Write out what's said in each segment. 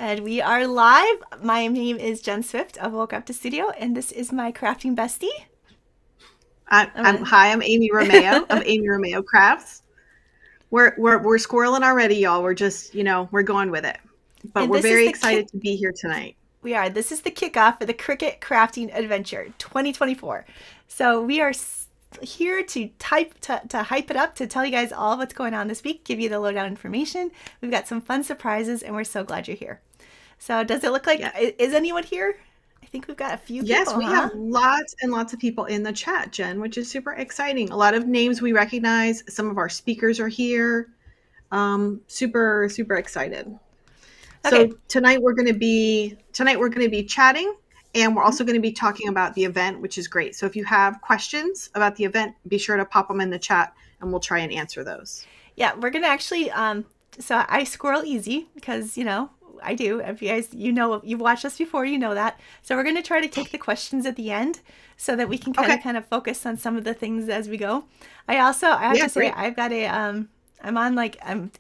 And we are live. My name is Jen Swift of Woke Up to Studio, and this is my crafting bestie. I'm Amy Romeo of Amy Romeo Crafts. We're squirreling already, y'all. We're just, we're going with it. But And we're this is very the excited kick. to be here tonight. We are. This is the kickoff for the Cricut Crafting Adventure 2024. So we are here to hype it up, to tell you guys all what's going on this week, give you the lowdown information. We've got some fun surprises, and we're so glad you're here. So does it look like, Yes. is anyone here? I think we've got a few Yes, people, we huh? have lots and lots of people in the chat, Jen, which is super exciting. A lot of names we recognize. Some of our speakers are here. Super, super excited. Okay. So tonight we're going to be chatting, and we're also going to be talking about the event, which is great. So if you have questions about the event, be sure to pop them in the chat, and we'll try and answer those. Yeah, we're gonna actually so I squirrel easy because I do. If you guys you've watched us before, you know that. So we're gonna try to take the questions at the end so that we can kind of focus on some of the things as we go. I have to say Great. I've got a I'm on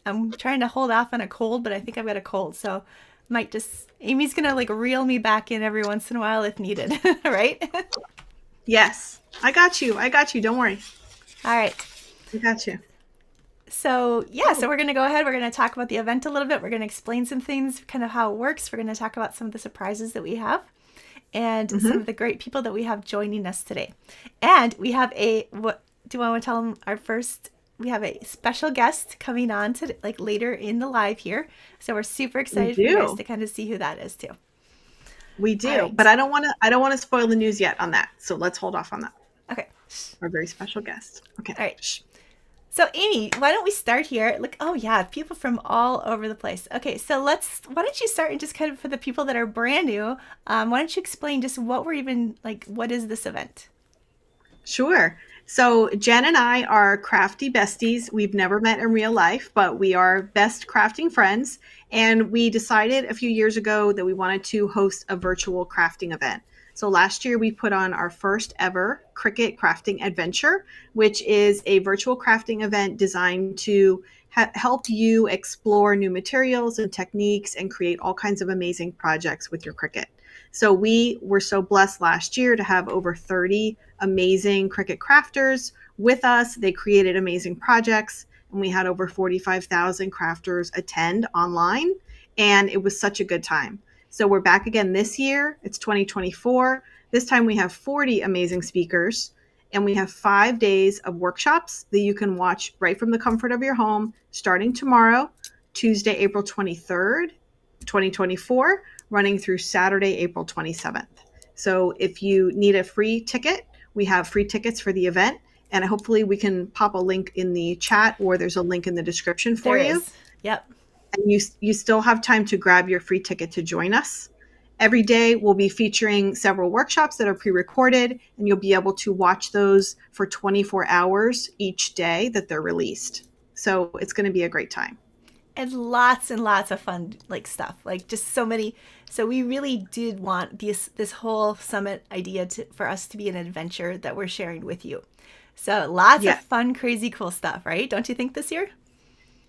I'm trying to hold off on a cold, but I think I've got a cold, so might just Amy's gonna reel me back in every once in a while if needed, right? Yes, I got you. Don't worry. All right. I got you. So so we're going to go ahead. We're going to talk about the event a little bit. We're going to explain some things, kind of how it works. We're going to talk about some of the surprises that we have and some of the great people that we have joining us today. And we have what do I want to tell them our first? We have a special guest coming on to later in the live here. So we're super excited for you guys to kind of see who that is too. We do, right. But I don't want to spoil the news yet on that. So let's hold off on that. Okay. Our very special guest. Okay. All right. So Amy, why don't we start here? Look, oh yeah, people from all over the place. Okay, so why don't you start and just kind of for the people that are brand new, why don't you explain just what what is this event? Sure. So Jen and I are crafty besties. We've never met in real life, but we are best crafting friends. And we decided a few years ago that we wanted to host a virtual crafting event. So last year we put on our first ever Cricut Crafting Adventure, which is a virtual crafting event designed to help you explore new materials and techniques and create all kinds of amazing projects with your Cricut. So we were so blessed last year to have over 30 amazing Cricut crafters with us. They created amazing projects, and we had over 45,000 crafters attend online, and it was such a good time. So we're back again this year. It's 2024. This time we have 40 amazing speakers, and we have 5 days of workshops that you can watch right from the comfort of your home, starting tomorrow, Tuesday, April 23rd, 2024, running through Saturday, April 27th. So if you need a free ticket, we have free tickets for the event, and hopefully we can pop a link in the chat, or there's a link in the description for you. Yep. And you still have time to grab your free ticket to join us. Every day we'll be featuring several workshops that are pre-recorded, and you'll be able to watch those for 24 hours each day that they're released. So it's going to be a great time. And lots of fun stuff, just so many. So we really did want this whole summit idea for us to be an adventure that we're sharing with you. So lots of fun, crazy, cool stuff, right? Don't you think this year?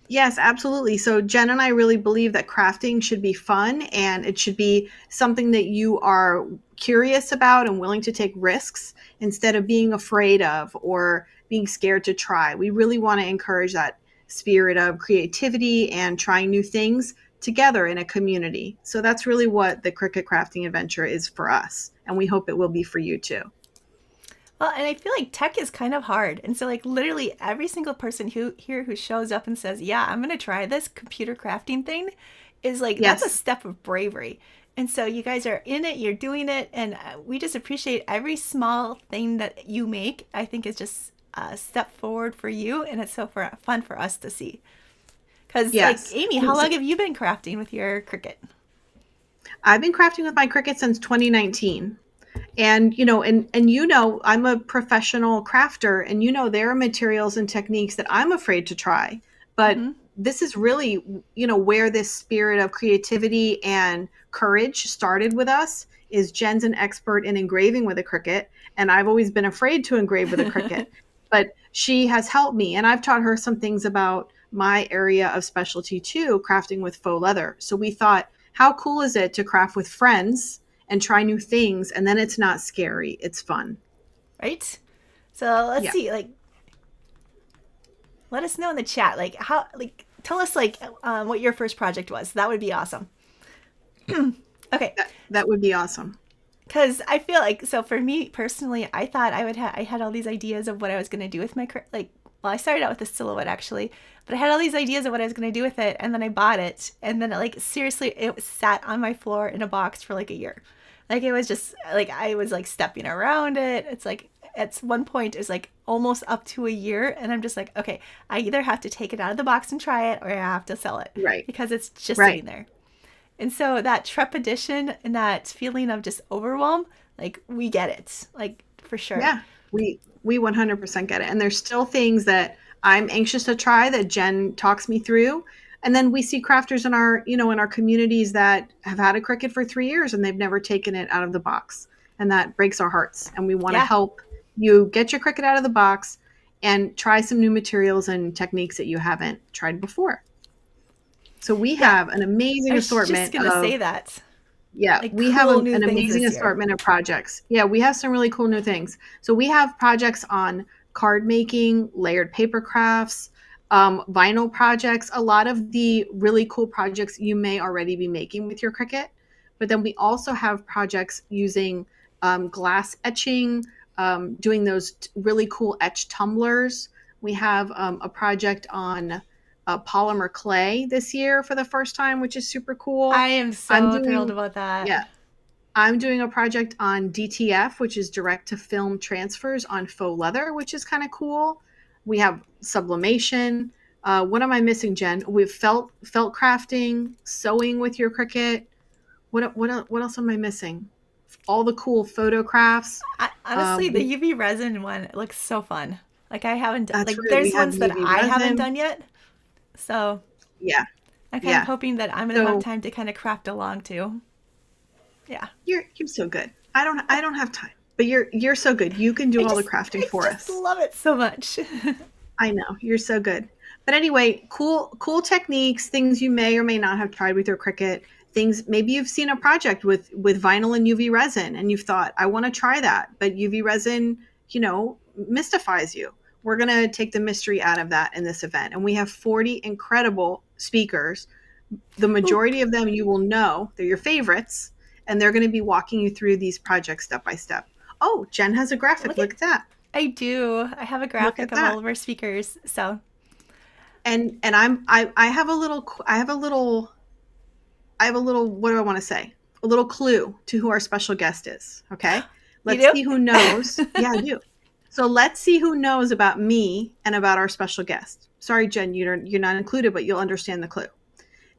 Yes, absolutely. So Jen and I really believe that crafting should be fun, and it should be something that you are curious about and willing to take risks instead of being afraid of or being scared to try. We really want to encourage that spirit of creativity and trying new things together in a community. So that's really what the Cricut Crafting Adventure is for us, and we hope it will be for you too. Well, and I feel like tech is kind of hard. And so literally every single person who shows up and says, yeah, I'm going to try this computer crafting thing is that's a step of bravery. And so you guys are in it, you're doing it. And we just appreciate every small thing that you make. I think is just a step forward for you. And it's so fun for us to see. Because Amy, how long have you been crafting with your Cricut? I've been crafting with my Cricut since 2019. And, I'm a professional crafter, and, there are materials and techniques that I'm afraid to try. But this is really, where this spirit of creativity and courage started with us. Is Jen's an expert in engraving with a Cricut, and I've always been afraid to engrave with a Cricut. But she has helped me, and I've taught her some things about my area of specialty too, crafting with faux leather. So we thought, how cool is it to craft with friends and try new things, and then it's not scary, it's fun. Right? So let's Yeah. see, like, let us know in the chat, like, how, like, tell us, like, what your first project was. That would be awesome. Okay. That would be awesome. Because I feel like, so for me personally, I thought I had all these ideas of what I was going to do with my, like, well, I started out with a silhouette actually, but I had all these ideas of what I was going to do with it, and then I bought it, and then, like, seriously, it sat on my floor in a box for like a year. Like, it was just, like, I was, like, stepping around it. It's like, at one point, it's like almost up to a year, and I'm just like, okay, I either have to take it out of the box and try it, or I have to sell it. Right. Because it's just Right. sitting there. And so that trepidation and that feeling of just overwhelm, like, we get it, like, for sure. Yeah, we 100% get it. And there's still things that I'm anxious to try that Jen talks me through. And then we see crafters in our, in our communities that have had a Cricut for 3 years and they've never taken it out of the box. And that breaks our hearts. And we want to help you get your Cricut out of the box and try some new materials and techniques that you haven't tried before. So we have an amazing assortment. I was just going to say that. Yeah, like, we have an amazing assortment of projects. Yeah, we have some really cool new things. So we have projects on card making, layered paper crafts, vinyl projects, a lot of the really cool projects you may already be making with your Cricut. But then we also have projects using glass etching, doing those really cool etch tumblers. We have a project on polymer clay this year for the first time, which is super cool. I am so thrilled about that. Yeah. I'm doing a project on DTF, which is direct to film transfers on faux leather, which is kind of cool. We have sublimation. What am I missing, Jen? We have felt crafting, sewing with your Cricut. What else am I missing? All the cool photo crafts. Honestly, the UV resin one looks so fun. Like, I haven't done, like, right. there's ones that I haven't done yet. So yeah, I'm kind of hoping that I'm gonna have time to kind of craft along too. Yeah, you're so good. I don't have time, but you're so good. You can do all the crafting for us. I love it so much. I know, you're so good. But anyway, cool techniques, things you may or may not have tried with your Cricut. Things, maybe you've seen a project with vinyl and UV resin and you've thought, I want to try that, but UV resin, mystifies you. We're going to take the mystery out of that in this event. And we have 40 incredible speakers. The majority of them you will know. They're your favorites. And they're going to be walking you through these projects step by step. Oh, Jen has a graphic. Look at that. I do. I have a graphic of all of our speakers. So. And I have a little, what do I want to say? A little clue to who our special guest is. Okay. Let's see who knows. Yeah, I do. So let's see who knows about me and about our special guest. Sorry, Jen, you're not included, but you'll understand the clue.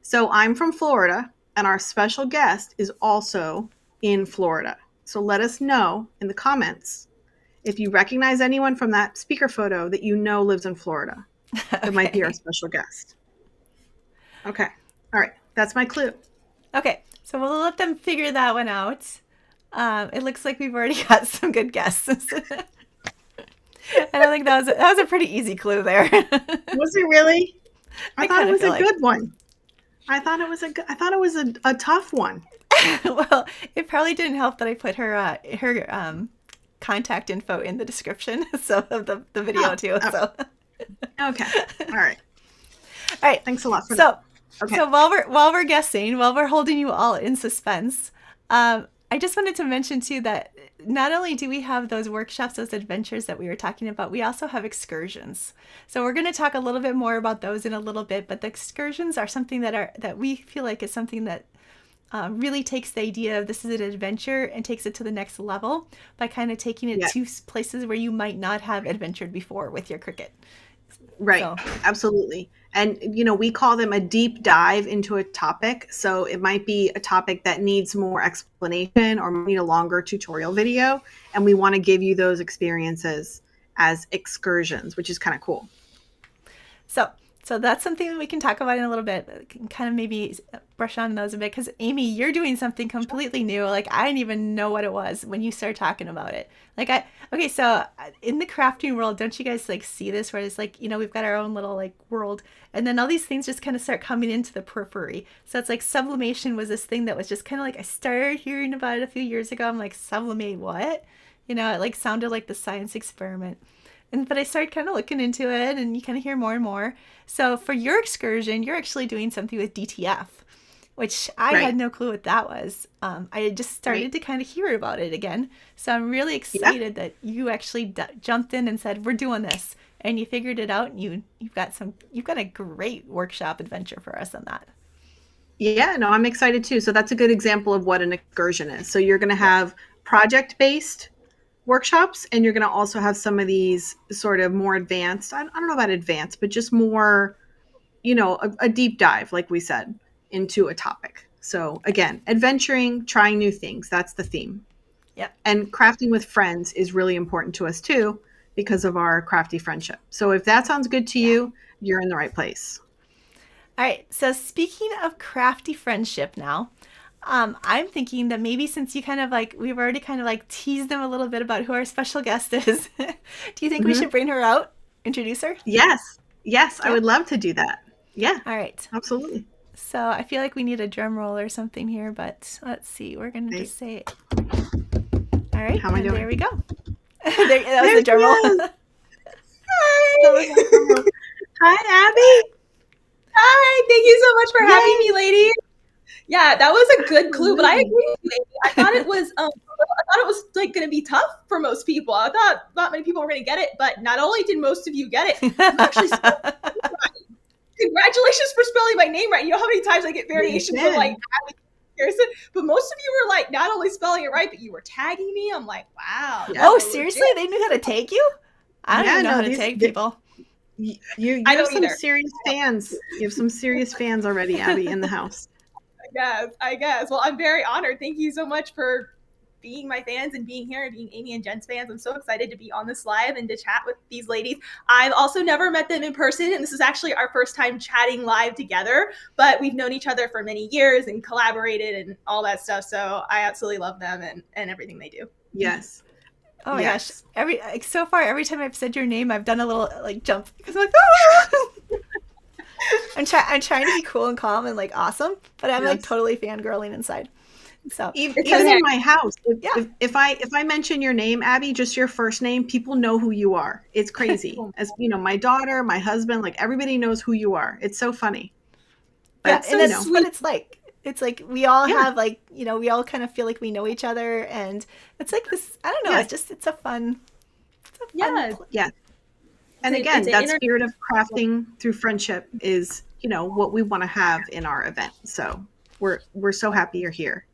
So I'm from Florida, and our special guest is also in Florida. So let us know in the comments if you recognize anyone from that speaker photo that lives in Florida. That might be our special guest. Okay. All right. That's my clue. Okay. So we'll let them figure that one out. It looks like we've already got some good guesses. I don't think that was a pretty easy clue there. Was it really? I thought it was a good one. I thought it was a tough one. Well, it probably didn't help that I put her contact info in the description of the video too. Oh. So okay, all right. Thanks a lot for that. So while we're guessing, while we're holding you all in suspense, I just wanted to mention too that not only do we have those workshops, those adventures that we were talking about, we also have excursions. So we're going to talk a little bit more about those in a little bit, but the excursions are something that we feel like is something that really takes the idea of this is an adventure and takes it to the next level by kind of taking it to places where you might not have adventured before with your Cricut. Right. So. Absolutely. And, we call them a deep dive into a topic. So it might be a topic that needs more explanation or need a longer tutorial video. And we want to give you those experiences as excursions, which is kind of cool. So So that's something that we can talk about in a little bit. Kind of maybe brush on those a bit because Amy, you're doing something completely new. Like I didn't even know what it was when you started talking about it. Okay, so in the crafting world, don't you guys like see this where it's like, we've got our own little like world and then all these things just kind of start coming into the periphery. So it's like sublimation was this thing that was just kind of like, I started hearing about it a few years ago. I'm like, sublimate what? It like sounded like the science experiment. But I started kind of looking into it and you kind of hear more and more. So for your excursion, you're actually doing something with DTF, which I had no clue what that was. I had just started to kind of hear about it again. So I'm really excited that you actually jumped in and said, we're doing this. And you figured it out and you've got a great workshop adventure for us on that. Yeah, no, I'm excited too. So that's a good example of what an excursion is. So you're going to have project-based workshops, and you're going to also have some of these sort of more advanced, I don't know about advanced, but just more, a deep dive, like we said, into a topic. So again, adventuring, trying new things. That's the theme. Yep. And crafting with friends is really important to us too, because of our crafty friendship. So if that sounds good to you, you're in the right place. All right. So speaking of crafty friendship now, I'm thinking that maybe since you kind of we've already kind of teased them a little bit about who our special guest is. Do you think we should bring her out? Introduce her? Yes. Yes. Yeah. I would love to do that. Yeah. All right. Absolutely. So I feel like we need a drum roll or something here, but let's see. We're going to just say it. All right. How am I doing? There we go. That was the drum roll. Hi. Hi, Abby. Hi. Thank you so much for having me, ladies. Yeah, that was a good clue, but I agree with you, Amy. I thought it was like going to be tough for most people. I thought not many people were going to get it, but not only did most of you get it, you actually spelled it right. Congratulations for spelling my name right. You know how many times I get variations of like Harrison, but most of you were like not only spelling it right, but you were tagging me. I'm like, wow. Yeah. Oh, seriously? Legit. They knew how to tag you? I don't even know how to tag people. You have some serious fans. You have some serious fans already, Abby, in the house. I guess. Well, I'm very honored. Thank you so much for being my fans and being here and being Amy and Jen's fans. I'm so excited to be on this live and to chat with these ladies. I've also never met them in person, and this is actually our first time chatting live together, but we've known each other for many years and collaborated and all that stuff. So I absolutely love them and everything they do. Yes. Oh my gosh. So far, every time I've said your name, I've done a little jump because I'm like, ah! I'm trying to be cool and calm and awesome, but I'm totally fangirling inside. So even in my house, if I mention your name, Abby, just your first name, people know who you are. It's crazy. As my daughter, my husband, everybody knows who you are. It's so funny. But and that's what it's like. It's like we all have we all kind of feel like we know each other, and it's like this. I don't know. It's a fun. Yeah. And again, that spirit of crafting through friendship is, what we want to have in our event. So we're so happy you're here.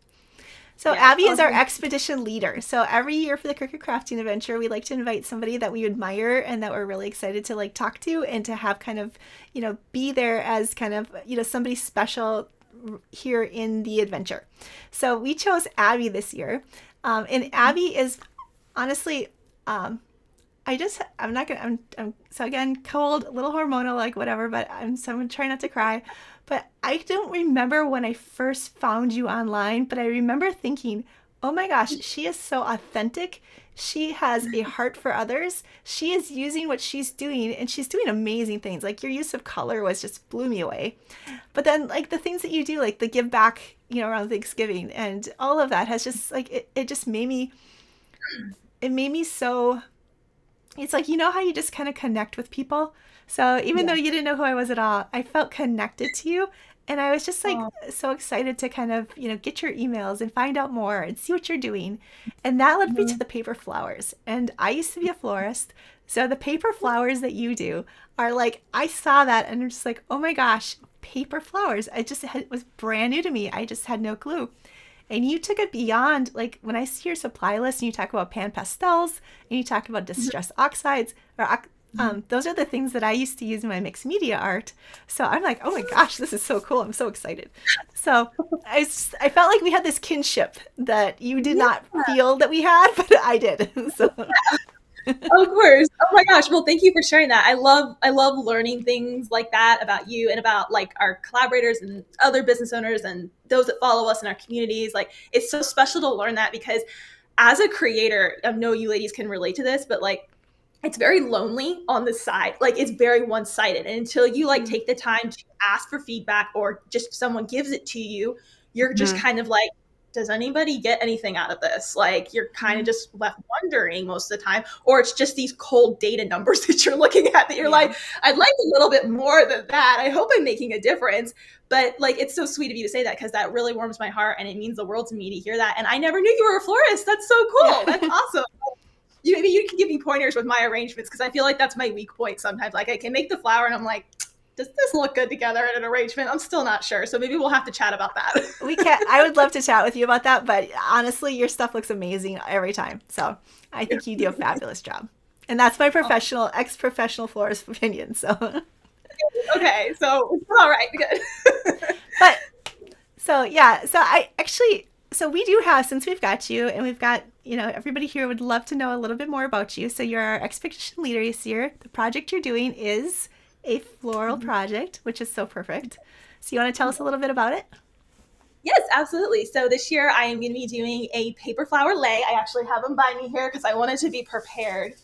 So Abby is our expedition leader. So every year for the Cricut Crafting Adventure, we like to invite somebody that we admire and that we're really excited to talk to and to have kind of, be there as kind of, somebody special here in the adventure. So we chose Abby this year. And Abby is honestly, I'm so again, cold, a little hormonal, whatever, but I'm going to try not to cry. But I don't remember when I first found you online, but I remember thinking, oh my gosh, she is so authentic. She has a heart for others. She is using what she's doing, and she's doing amazing things. Your use of color just blew me away. But then the things that you do, the give back, around Thanksgiving and all of that has just it just made me, so, it's how you just kind of connect with people. So even though you didn't know who I was at all, I felt connected to you. And I was just so excited to kind of, get your emails and find out more and see what you're doing. And that led me to the paper flowers. And I used to be a florist. So the paper flowers that you do are I saw that and I'm just oh my gosh, paper flowers. It was brand new to me. I just had no clue. And you took it beyond, when I see your supply list and you talk about pan pastels and you talk about distress oxides, or those are the things that I used to use in my mixed media art. So I'm oh my gosh, this is so cool. I'm so excited. So I felt like we had this kinship that you did not feel that we had, but I did. So Of course. Oh my gosh. Well, thank you for sharing that. I love learning things like that about you and about like our collaborators and other business owners and those that follow us in our communities. Like it's so special to learn that because as a creator, I know you ladies can relate to this, but like it's very lonely on the side. Like it's very one-sided. And until you like take the time to ask for feedback or just someone gives it to you, you're just kind of like, does anybody get anything out of this? Like you're kind of just left wondering most of the time, or it's just these cold data numbers that you're looking at that you're like, I'd like a little bit more than that. I hope I'm making a difference. But like, it's so sweet of you to say that because that really warms my heart and it means the world to me to hear that. And I never knew you were a florist. That's so cool. That's awesome. Maybe you can give me pointers with my arrangements because I feel like that's my weak point sometimes. Like I can make the flower and I'm like, does this look good together in an arrangement? I'm still not sure. So maybe we'll have to chat about that. We can. I would love to chat with you about that, but honestly, your stuff looks amazing every time. So I think you do a fabulous job. And that's my ex-professional florist opinion. So okay, so all right, good. But so yeah, so we do have, since we've got you and we've got, everybody here would love to know a little bit more about you. So you're our expedition leader this year. The project you're doing is a floral project, which is so perfect. So you want to tell us a little bit about it? Yes, absolutely. So this year I am going to be doing a paper flower lei. I actually have them by me here because I wanted to be prepared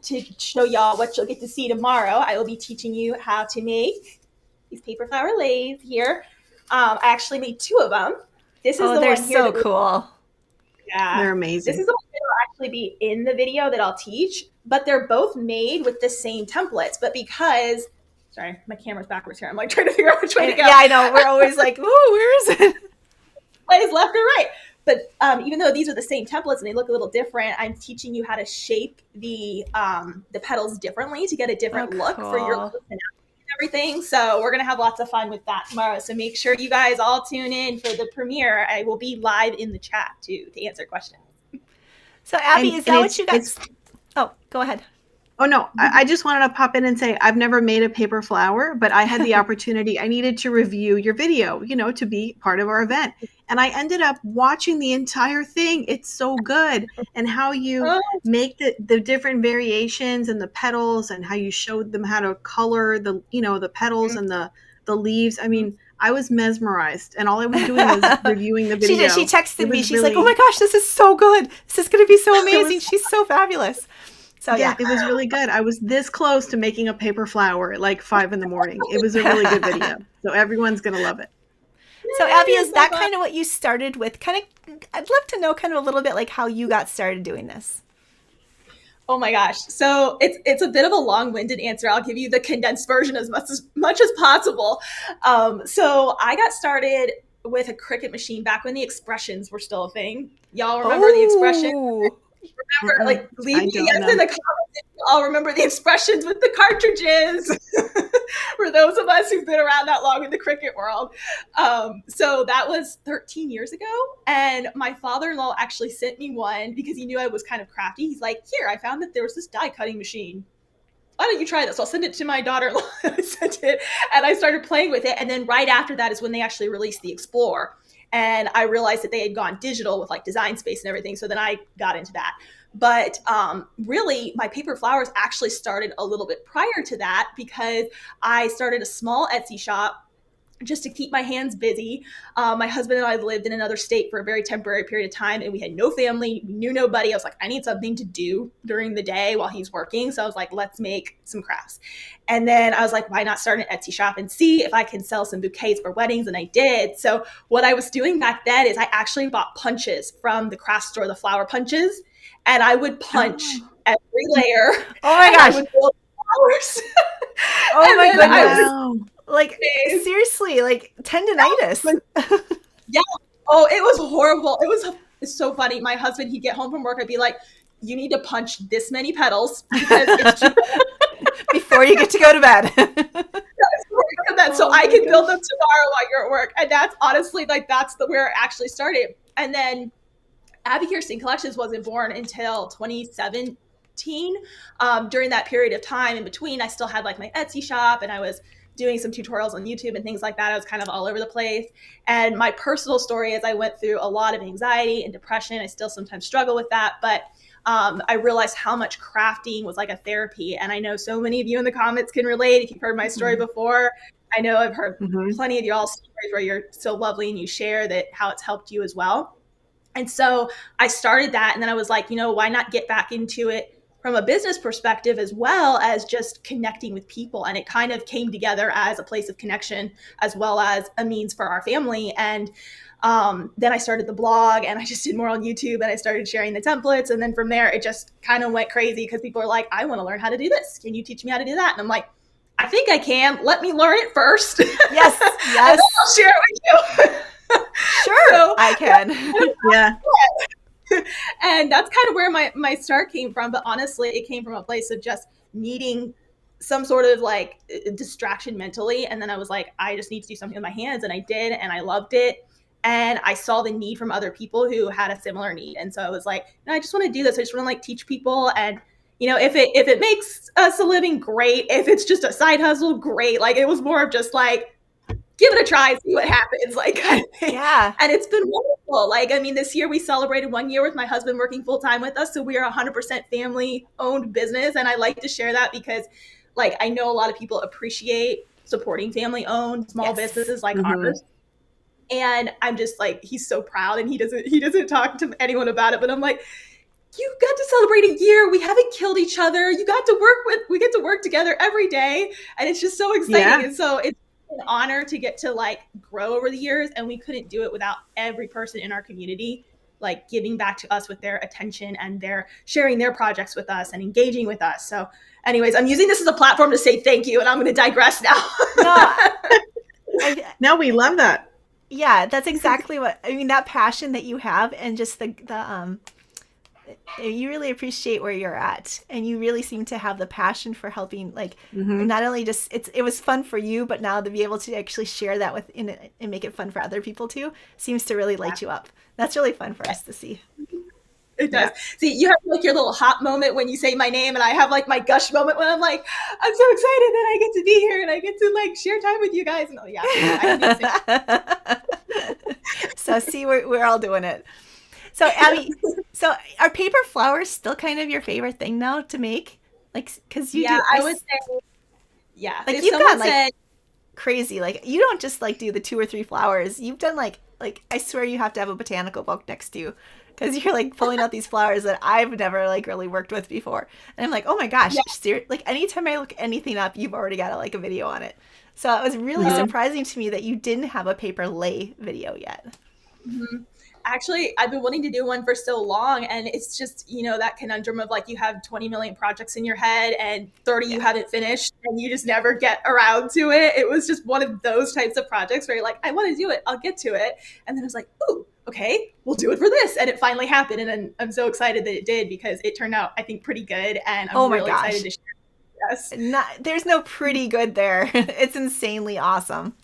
to show y'all what you'll get to see tomorrow. I will be teaching you how to make these paper flower leis here. I actually made 2 of them. This is the they're one here so cool. Yeah, they're amazing. This is the one that will actually be in the video that I'll teach, but they're both made with the same templates. But because, sorry, my camera's backwards here. I'm like trying to figure out which way to go. Yeah, I know. We're always like, ooh, where is it? Is left or right? But even though these are the same templates and they look a little different, I'm teaching you how to shape the petals differently to get a different look for your personality and everything. So we're going to have lots of fun with that tomorrow. So make sure you guys all tune in for the premiere. I will be live in the chat to answer questions. So Abby, is that what you guys... Oh, go ahead. Oh, no, I just wanted to pop in and say I've never made a paper flower, but I had the opportunity. I needed to review your video, to be part of our event. And I ended up watching the entire thing. It's so good. And how you make the different variations and the petals and how you showed them how to color the petals and the leaves. I mean, I was mesmerized. And all I was doing was reviewing the video. She texted me. She's like, oh my gosh, this is so good. This is going to be so amazing. She's so fabulous. So yeah, it was really good. I was this close to making a paper flower at like 5 a.m. It was a really good video. So everyone's going to love it. So Abby, is that kind of what you started with? I'd love to know kind of a little bit like how you got started doing this. Oh my gosh. So it's a bit of a long-winded answer. I'll give you the condensed version as much as possible. So I got started with a Cricut machine back when the expressions were still a thing. Y'all remember the expression? Remember, like, leave me yes in the comments if you all remember the expressions with the cartridges. For those of us who've been around that long in the Cricut world. So that was 13 years ago. And my father-in-law actually sent me one because he knew I was kind of crafty. He's like, here, I found that there was this die cutting machine. Why don't you try this? I'll send it to my daughter-in-law. I sent it and I started playing with it. And then right after that is when they actually released the Explorer. And I realized that they had gone digital with like Design Space and everything. So then I got into that. But really, my paper flowers actually started a little bit prior to that because I started a small Etsy shop just to keep my hands busy. My husband and I lived in another state for a very temporary period of time, and we had no family, we knew nobody. I was like, I need something to do during the day while he's working. So I was like, let's make some crafts. And then I was like, why not start an Etsy shop and see if I can sell some bouquets for weddings? And I did. So what I was doing back then is I actually bought punches from the craft store, the flower punches, and I would punch every layer. Oh my gosh. I would build flowers. Oh my goodness. Like, seriously, like tendinitis. Yeah. Oh, it was horrible. It's so funny. My husband, he'd get home from work. I'd be like, you need to punch this many petals because it's too before you get to go to bed. So I can build them tomorrow while you're at work. And that's honestly, like, that's where it actually started. And then Abby Kirsten Collections wasn't born until 2017. During that period of time in between, I still had like my Etsy shop and I was doing some tutorials on YouTube and things like that. I was kind of all over the place. And my personal story is I went through a lot of anxiety and depression. I still sometimes struggle with that. But I realized how much crafting was like a therapy. And I know so many of you in the comments can relate. If you've heard my story before, I know I've heard plenty of y'all's stories where you're so lovely and you share that how it's helped you as well. And so I started that, and then I was like, why not get back into it from a business perspective as well as just connecting with people. And it kind of came together as a place of connection as well as a means for our family. And then I started the blog, and I just did more on YouTube, and I started sharing the templates. And then from there, it just kind of went crazy because people are like, I want to learn how to do this. Can you teach me how to do that? And I'm like, I think I can. Let me learn it first. Yes. And then I'll share it with you. Sure, so, I can. Yeah. And that's kind of where my start came from. But honestly, it came from a place of just needing some sort of like distraction mentally. And then I was like, I just need to do something with my hands. And I did, and I loved it. And I saw the need from other people who had a similar need. And so I was like, I just want to do this. I just want to like teach people. And if it makes us a living, great. If it's just a side hustle, great. Like, it was more of just like, give it a try, see what happens, like kind of thing. Yeah. And it's been wonderful. Like, I mean, this year we celebrated 1 year with my husband working full time with us. So we are 100% family owned business. And I like to share that because like, I know a lot of people appreciate supporting family owned small businesses like ours. And I'm just like, he's so proud, and he doesn't talk to anyone about it, but I'm like, you got to celebrate a year. We haven't killed each other. We get to work together every day. And it's just so exciting. Yeah. And so it's an honor to get to like grow over the years, and we couldn't do it without every person in our community like giving back to us with their attention and their sharing their projects with us and engaging with us. So anyways, I'm using this as a platform to say thank you, and I'm going to digress now. No, we love that. Yeah, that's exactly what I mean. That passion that you have, and just the you really appreciate where you're at, and you really seem to have the passion for helping, like not only just it was fun for you, but now to be able to actually share that within it and make it fun for other people too seems to really light you up. That's really fun for us to see. It does. Yeah. See, you have like your little hot moment when you say my name, and I have like my gush moment when I'm like, I'm so excited that I get to be here and I get to like share time with you guys. And oh yeah, I so see, we're all doing it. So Abby, so are paper flowers still kind of your favorite thing now to make? Like, because you do. I would say, yeah. Like, you've got like crazy. Like, you don't just like do the 2 or 3 flowers. You've done like I swear you have to have a botanical book next to you, because you're like pulling out these flowers that I've never like really worked with before. And I'm like, oh my gosh, like anytime I look anything up, you've already got like a video on it. So it was really surprising to me that you didn't have a paper lay video yet. Actually, I've been wanting to do one for so long, and it's just, that conundrum of like, you have 20 million projects in your head and 30 you haven't finished, and you just never get around to it. It was just one of those types of projects where you're like, I want to do it, I'll get to it. And then I was like, ooh, okay, we'll do it for this. And it finally happened. And I'm so excited that it did, because it turned out, I think, pretty good. And I'm really excited to share. Yes. There's no pretty good there. It's insanely awesome.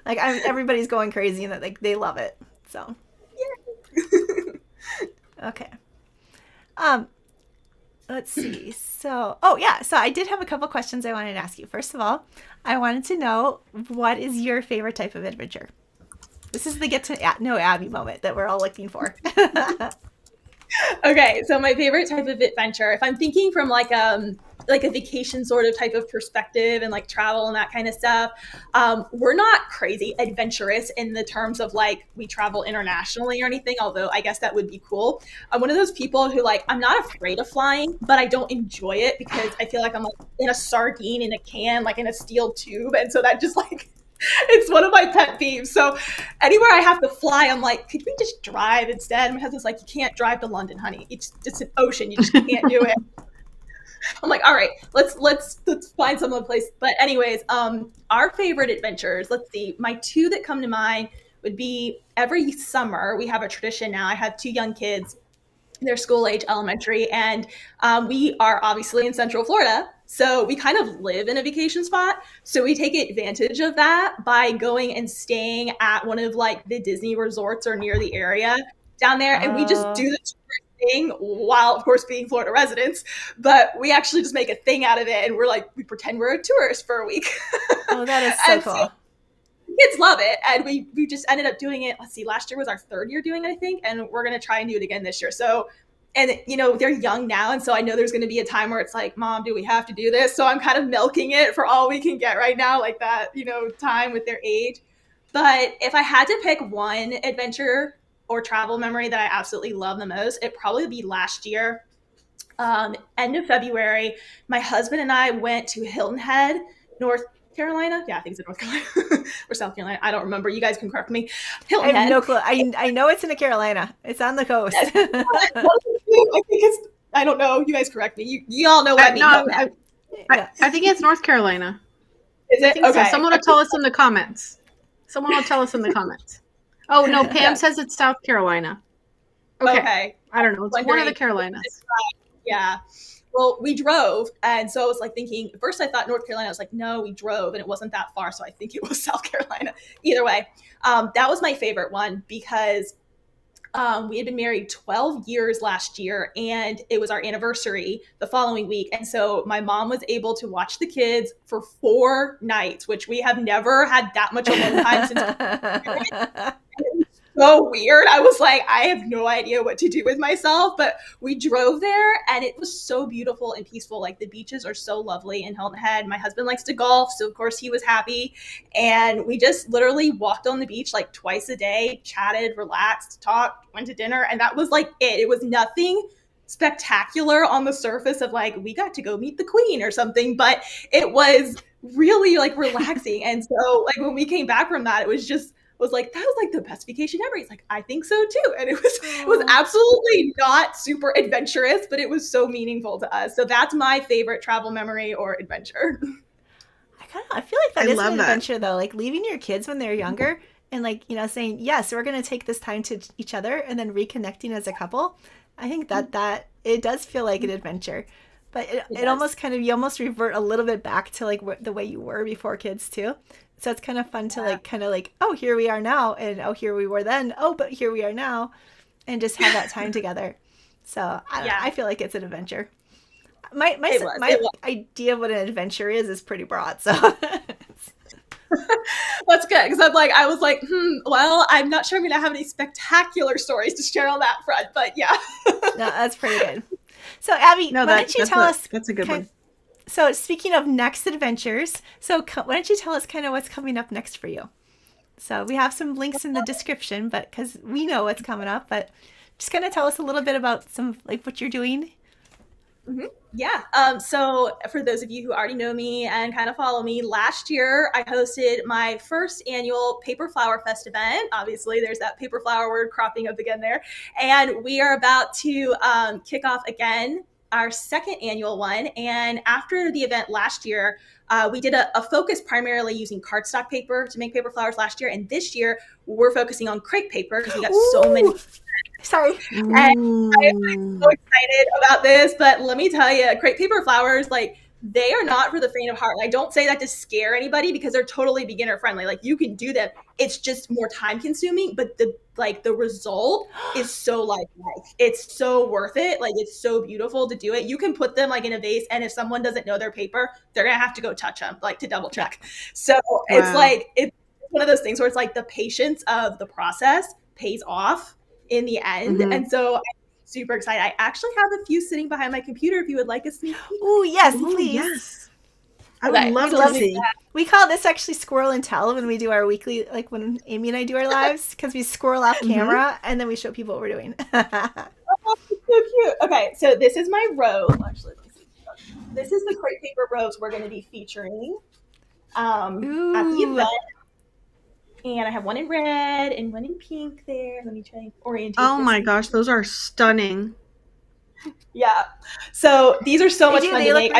Like, everybody's going crazy, and that like they love it. So okay. Let's see. So I did have a couple questions I wanted to ask you. First of all, I wanted to know, what is your favorite type of adventure? This is the get to know Abby moment that we're all looking for. Okay, so my favorite type of adventure, if I'm thinking from like a vacation sort of type of perspective and like travel and that kind of stuff, we're not crazy adventurous in the terms of like we travel internationally or anything, although I guess that would be cool. I'm one of those people who like, I'm not afraid of flying, but I don't enjoy it because I feel like I'm like in a sardine in a can, like in a steel tube. And so that just like, it's one of my pet peeves. So anywhere I have to fly, I'm like, could we just drive instead? My husband's like, you can't drive to London, honey. It's an ocean. You just can't do it. I'm like, all right, let's find some other place. But anyways, our favorite adventures, let's see, my 2 that come to mind would be every summer we have a tradition now. I have 2 young kids. They're school age elementary, and we are obviously in Central Florida. So we kind of live in a vacation spot. So we take advantage of that by going and staying at one of like the Disney resorts or near the area down there. And we just do the tourist thing while of course being Florida residents, but we actually just make a thing out of it. And we're like, we pretend we're a tourist for a week. Oh, that is so cool. So kids love it. And we just ended up doing it. Let's see, last year was our 3rd year doing it, I think. And we're going to try and do it again this year. So and they're young now, and so I know there's going to be a time where it's like, Mom, do we have to do this? So I'm kind of milking it for all we can get right now, like that, time with their age. But if I had to pick one adventure or travel memory that I absolutely love the most, it'd probably be last year. End of February, my husband and I went to Hilton Head, North Carolina. Yeah, I think it's in North Carolina or South Carolina. I don't remember. You guys can correct me. Hilton I have Head. no clue. I know it's in the Carolina. It's on the coast. I think it's, I don't know. You guys correct me. You all know what I mean. No, I think it's North Carolina. Is it? Okay. So. Someone will tell us in the comments. Oh, no, Pam says it's South Carolina. Okay. I don't know. It's one of the Carolinas. Yeah. Well, we drove, and so I was like thinking, at first I thought North Carolina. I was like, no, we drove, and it wasn't that far, so I think it was South Carolina. Either way, that was my favorite one because we had been married 12 years last year, and it was our anniversary the following week. And so my mom was able to watch the kids for 4 nights, which we have never had that much alone time since. So weird. I was like, I have no idea what to do with myself, but we drove there and it was so beautiful and peaceful. Like the beaches are so lovely in Hilton Head. My husband likes to golf, so of course he was happy. And we just literally walked on the beach like twice a day, chatted, relaxed, talked, went to dinner. And that was like it. It was nothing spectacular on the surface of like, we got to go meet the queen or something, but it was really like relaxing. And so like when we came back from that, it was like, that was like the best vacation ever. He's like, I think so too. And it was absolutely not super adventurous, but it was so meaningful to us. So that's my favorite travel memory or adventure. I feel like that is an adventure though, like leaving your kids when they're younger and like, saying, yes, we're going to take this time to each other and then reconnecting as a couple. I think that it does feel like an adventure, but it almost kind of, you almost revert a little bit back to like the way you were before kids too. So it's kind of fun to like, kind of like, oh, here we are now. And oh, here we were then. Oh, but here we are now. And just have that time together. So I feel like it's an adventure. My idea of what an adventure is pretty broad. So that's good. Because I was like, well, I'm not sure I'm going to have any spectacular stories to share on that front. But yeah. No, that's pretty good. So Abby, why don't you tell us? That's a good one. So speaking of next adventures, so why don't you tell us kind of what's coming up next for you? So we have some links in the description, but because we know what's coming up, but just kind of tell us a little bit about some like what you're doing. Mm-hmm. Yeah. So for those of you who already know me and kind of follow me, last year I hosted my first annual Paper Flower Fest event. Obviously, there's that paper flower word cropping up again there. And we are about to kick off again our second annual one. And after the event last year, we did a focus primarily using cardstock paper to make paper flowers last year. And this year we're focusing on crepe paper because we got so many. Sorry. And I'm so excited about this, but let me tell you, crepe paper flowers, like they are not for the faint of heart. I don't say that to scare anybody because they're totally beginner friendly. Like you can do them. It's just more time consuming, but the result is so lifelike. It's so worth it. Like it's so beautiful to do it. You can put them like in a vase, and if someone doesn't know their paper, they're gonna have to go touch them like to double check. So It's like it's one of those things where it's like the patience of the process pays off in the end. Mm-hmm. And so I'm super excited. I actually have a few sitting behind my computer if you would like a sneak peek. Oh, yes, please. Yes. I would love to see. We call this actually squirrel and tell when we do our weekly, like when Amy and I do our lives, because we squirrel off camera and then we show people what we're doing. Oh, so cute. Okay, so this is my robe. Actually, let me see. This is the crepe paper robes we're going to be featuring at the event. And I have one in red and one in pink there. Let me try and orientate. Oh my gosh, those are stunning. Yeah. So these are so much fun to make.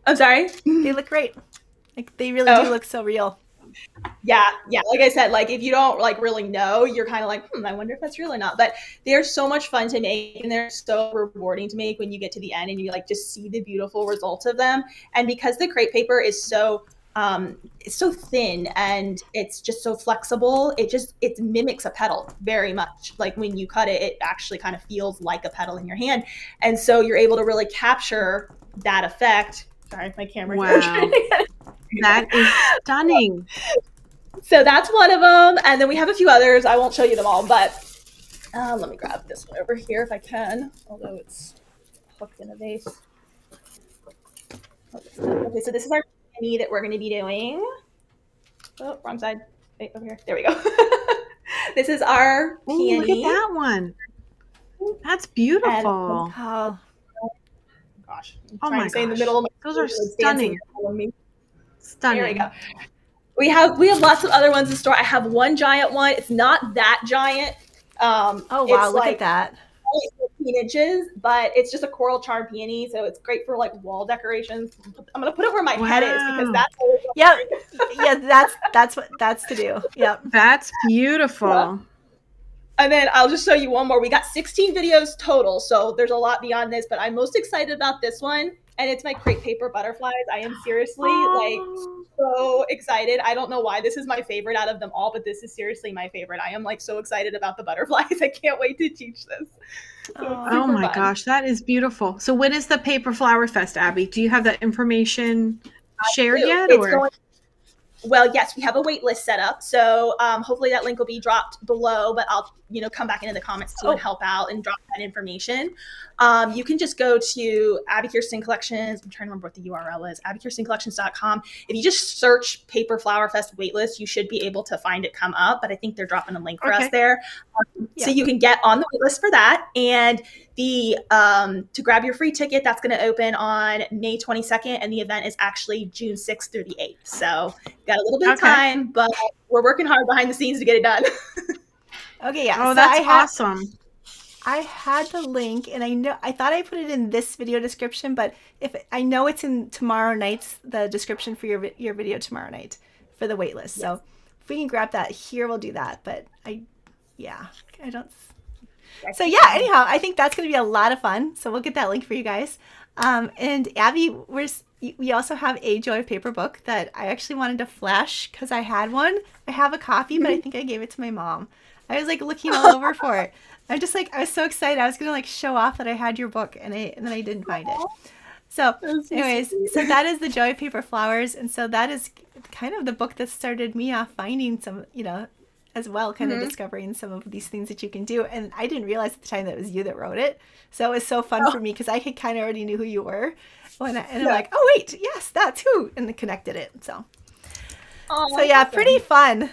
I'm sorry? They look great. Like they really do look so real. Yeah. Like I said, like if you don't like really know, you're kind of like, I wonder if that's real or not. But they're so much fun to make and they're so rewarding to make when you get to the end and you like just see the beautiful results of them. And because the crepe paper is so it's so thin and it's just so flexible, it mimics a petal very much. Like when you cut it, it actually kind of feels like a petal in your hand. And so you're able to really capture that effect. Sorry, my camera. Wow. That is stunning. So that's one of them. And then we have a few others. I won't show you them all, but Let me grab this one over here if I can, although it's hooked in a vase. Okay, so this is our peony that we're going to be doing. Oh, wrong side. Wait, over here. There we go. This is our peony. Oh, look at that one. That's beautiful. Oh, gosh. Oh my gosh. In the middle of my Those are stunning. Stunning. There we go. We have lots of other ones in store. I have one giant one. It's not that giant. oh wow, look at that. 15 inches, but it's just a coral charm peony, so it's great for like wall decorations. I'm gonna put it where my head is because that's that's to do. Yep. That's beautiful. Yeah. And then I'll just show you one more. We got 16 videos total, so there's a lot beyond this, but I'm most excited about this one, and it's my crepe paper butterflies. I am seriously so excited. I don't know why this is my favorite out of them all, but this is seriously my favorite. I am like so excited about the butterflies. I can't wait to teach this. So oh my gosh, that is beautiful. So when is the Paper Flower Fest, Abby? Do you have that information shared yet? Well, yes, we have a wait list set up. So hopefully that link will be dropped below, but I'll come back into the comments too and help out and drop that information. You can just go to Abby Kirsten Collections. I'm trying to remember what the URL is, abbykirstencollections.com. If you just search Paper Flower Fest waitlist, you should be able to find it come up, but I think they're dropping a link for us there. So you can get on the waitlist for that. And the to grab your free ticket, that's going to open on May 22nd, and the event is actually June 6th through the 8th. So got a little bit of time, but we're working hard behind the scenes to get it done. Okay, yeah. Oh, so that's awesome. I had the link, and I thought I put it in this video description, but I know it's in tomorrow night's the description for your video tomorrow night for the wait list. Yes. So if we can grab that here, we'll do that. But I don't. So yeah, anyhow, I think that's going to be a lot of fun. So we'll get that link for you guys. And Abby, we also have a Joy of Paper book that I actually wanted to flash because I had one. I have a copy, but I think I gave it to my mom. I was like looking all over for it. I was so excited. I was going to like show off that I had your book, and then I didn't find it. So anyways, so that is the Joy of Paper Flowers. And so that is kind of the book that started me off finding some, as well, kind of discovering some of these things that you can do. And I didn't realize at the time that it was you that wrote it. So it was so fun for me because I kind of already knew who you were. I'm like, oh, wait, yes, that's who. And then connected it. So yeah, pretty fun.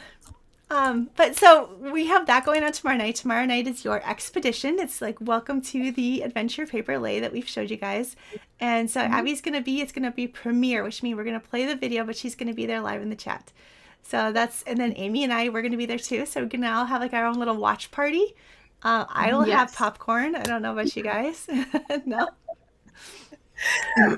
But so we have that going on tomorrow night. Tomorrow night is your expedition. It's like, welcome to the adventure of paper lay that we've showed you guys. And so Abby's going to be premiere, which means we're going to play the video, but she's going to be there live in the chat. So and then Amy and I, we're going to be there too. So we're going to all have like our own little watch party. I will have popcorn. I don't know about you guys. No.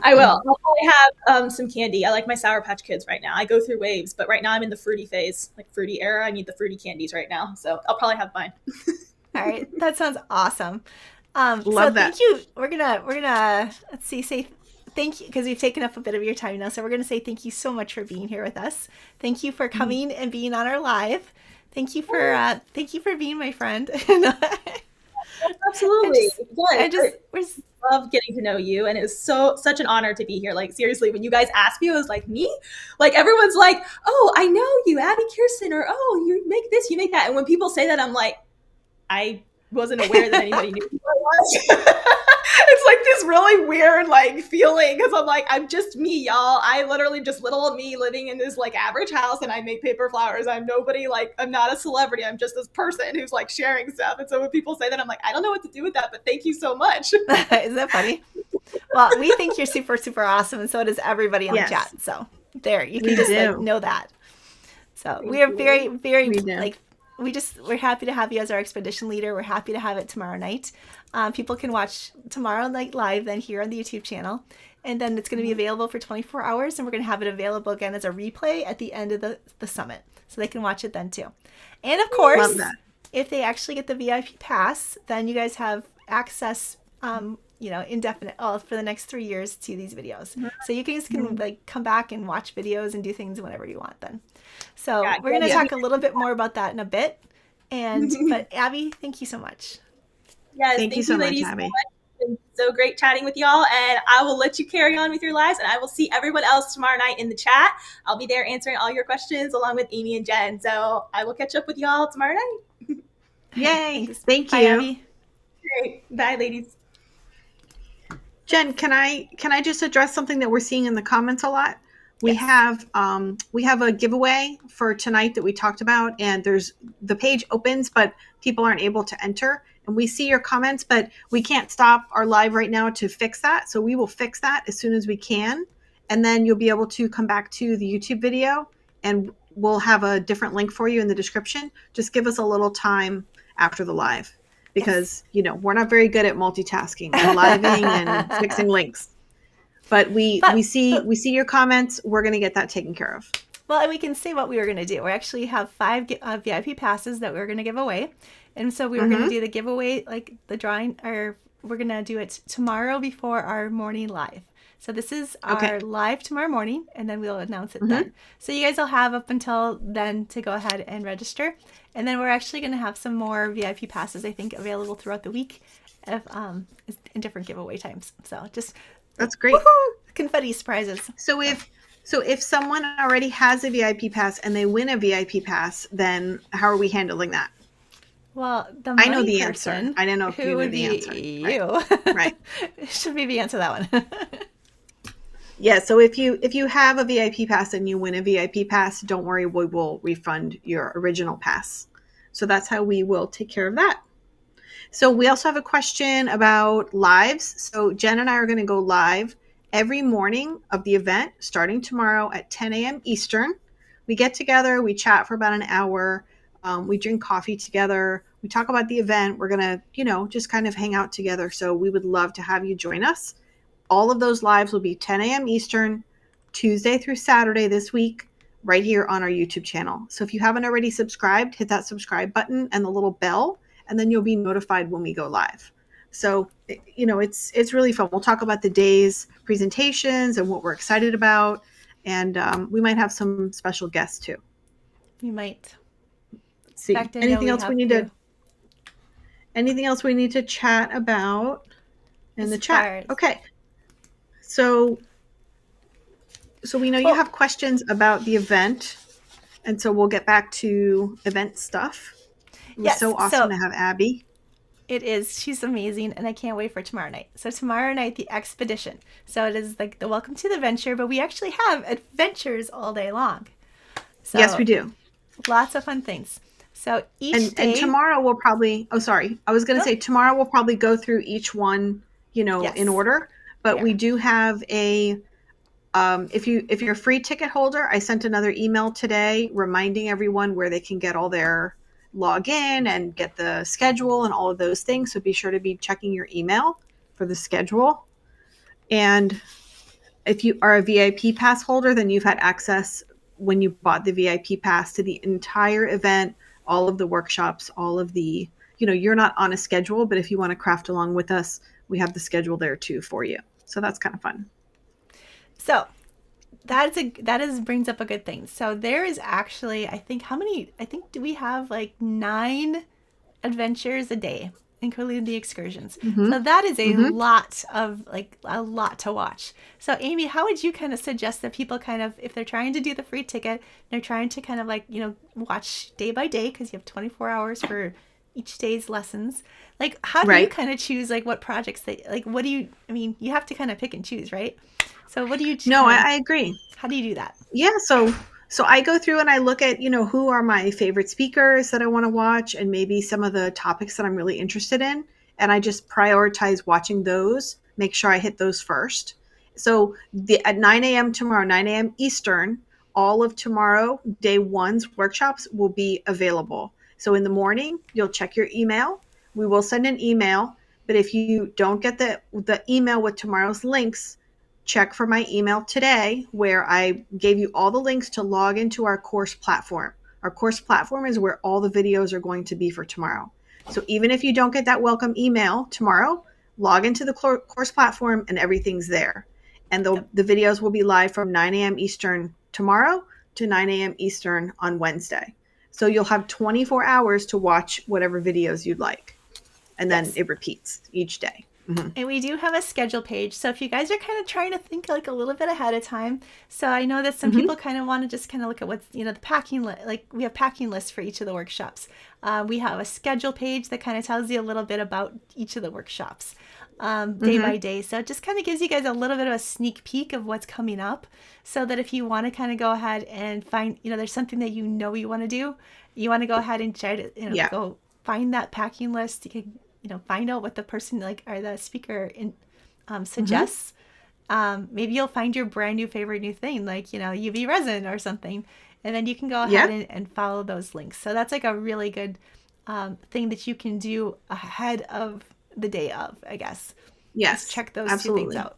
I will. I'll probably have some candy. I like my Sour Patch Kids right now. I go through waves, but right now I'm in the fruity phase, like fruity era. I need the fruity candies right now. So I'll probably have mine. All right. That sounds awesome. Love that. Thank you. We're gonna say thank you because we've taken up a bit of your time now. So we're gonna say thank you so much for being here with us. Thank you for coming and being on our live. Thank you for being my friend. Absolutely. I love getting to know you, and it was such an honor to be here. Like seriously, when you guys asked me, it was like, me? Like everyone's like, oh, I know you, Abby Kirsten, or oh, you make this, you make that. And when people say that, I'm like, I wasn't aware that anybody knew who I was. It's like this really weird like feeling because I'm like, I'm just me, y'all. I literally just little old me living in this like average house, and I make paper flowers. I'm nobody, like I'm not a celebrity. I'm just this person who's like sharing stuff. And so when people say that, I'm like, I don't know what to do with that, but thank you so much. Isn't that funny? Well, we think you're super, super awesome, and so does everybody on the chat. So there, you can just like, know that. So we are very, very like. We're happy to have you as our expedition leader. We're happy to have it tomorrow night. People can watch tomorrow night live then here on the YouTube channel. And then it's going to be available for 24 hours. And we're going to have it available again as a replay at the end of the summit. So they can watch it then too. And of course, if they actually get the VIP pass, then you guys have access, indefinite, for the next 3 years to these videos. So you guys can like come back and watch videos and do things whenever you want then. So we're going to talk a little bit more about that in a bit. But Abby, thank you so much. Yes, thank you so much, Abby. It's been so great chatting with y'all, and I will let you carry on with your lives, and I will see everyone else tomorrow night in the chat. I'll be there answering all your questions along with Amy and Jen. So I will catch up with y'all tomorrow night. Yay. Thanks. Thank Bye, you. Abby. Great. Bye, ladies. Jen, can I just address something that we're seeing in the comments a lot? We Yes. have a giveaway for tonight that we talked about, and the page opens, but people aren't able to enter. And we see your comments, but we can't stop our live right now to fix that. So we will fix that as soon as we can, and then you'll be able to come back to the YouTube video, and we'll have a different link for you in the description. Just give us a little time after the live, because we're not very good at multitasking and living and fixing links. But we see your comments. We're going to get that taken care of. Well, and we can say what we were going to do. We actually have 5 VIP passes that we're going to give away. And so we were going to do the giveaway, like the drawing, or we're going to do it tomorrow before our morning live. So this is our live tomorrow morning, and then we'll announce it then. So you guys will have up until then to go ahead and register. And then we're actually going to have some more VIP passes, I think, available throughout the week in different giveaway times. So just... That's great. Woohoo! Confetti surprises. So if someone already has a VIP pass and they win a VIP pass, then how are we handling that? Well, I know the answer. I don't know if you know the answer. You. Right. Should be the answer to that one. Yeah, so if you have a VIP pass and you win a VIP pass, don't worry, we will refund your original pass. So that's how we will take care of that. So we also have a question about lives. So Jen and I are going to go live every morning of the event starting tomorrow at 10 a.m. Eastern. We get together, we chat for about an hour, we drink coffee together, we talk about the event. We're going to, just kind of hang out together. So we would love to have you join us. All of those lives will be 10 a.m. Eastern, Tuesday through Saturday this week, right here on our YouTube channel. So if you haven't already subscribed, hit that subscribe button and the little bell, and then you'll be notified when we go live. So, it's really fun. We'll talk about the day's presentations and what we're excited about. And we might have some special guests too. We might. Let's see. Anything else we need to chat about in the chat? Okay. So we know you have questions about the event. And so we'll get back to event stuff. It was so awesome to have Abby. It is. She's amazing, and I can't wait for tomorrow night. So tomorrow night, the expedition. So it is like the welcome to the venture, but we actually have adventures all day long. So yes, we do. Lots of fun things. So each day... And tomorrow we'll probably... Oh, sorry. I was going to say tomorrow we'll probably go through each one, in order. But we do have a... if you're a free ticket holder, I sent another email today reminding everyone where they can get all their login and get the schedule and all of those things. So be sure to be checking your email for the schedule. And if you are a VIP pass holder, then you've had access when you bought the VIP pass to the entire event, all of the workshops, all of the, you're not on a schedule, but if you want to craft along with us, we have the schedule there too for you. So that's kind of fun. So that brings up a good thing. So there is actually, do we have like 9 adventures a day, including the excursions. So that is a lot to watch. So Amy, how would you kind of suggest that people kind of, if they're trying to do the free ticket, they're trying to kind of watch day by day, because you have 24 hours for each day's lessons. Like, how do you kind of choose what projects you have to kind of pick and choose, right? So what do you... No, I agree. How do you do that? Yeah, so I go through and I look at, who are my favorite speakers that I want to watch, and maybe some of the topics that I'm really interested in. And I just prioritize watching those, make sure I hit those first. So at 9 a.m. tomorrow, 9 a.m. Eastern, all of tomorrow, day 1's workshops will be available. So in the morning, you'll check your email. We will send an email. But if you don't get the email with tomorrow's links, check for my email today, where I gave you all the links to log into our course platform. Our course platform is where all the videos are going to be for tomorrow. So even if you don't get that welcome email tomorrow, log into the course platform and everything's there. And the videos will be live from 9 a.m. Eastern tomorrow to 9 a.m. Eastern on Wednesday. So you'll have 24 hours to watch whatever videos you'd like. And then it repeats each day. And we do have a schedule page. So if you guys are kind of trying to think like a little bit ahead of time. So I know that some people kind of want to just kind of look at what's, the packing list. Like we have packing lists for each of the workshops. We have a schedule page that kind of tells you a little bit about each of the workshops day by day. So it just kind of gives you guys a little bit of a sneak peek of what's coming up, so that if you want to kind of go ahead and find, there's something that you want to do, you want to go ahead and try to, go find that packing list. You can find out what the person or the speaker suggests. Maybe you'll find your brand new favorite new thing, like, UV resin or something. And then you can go ahead and follow those links. So that's like a really good thing that you can do ahead of the day of, I guess. Yes. Just check those two things out.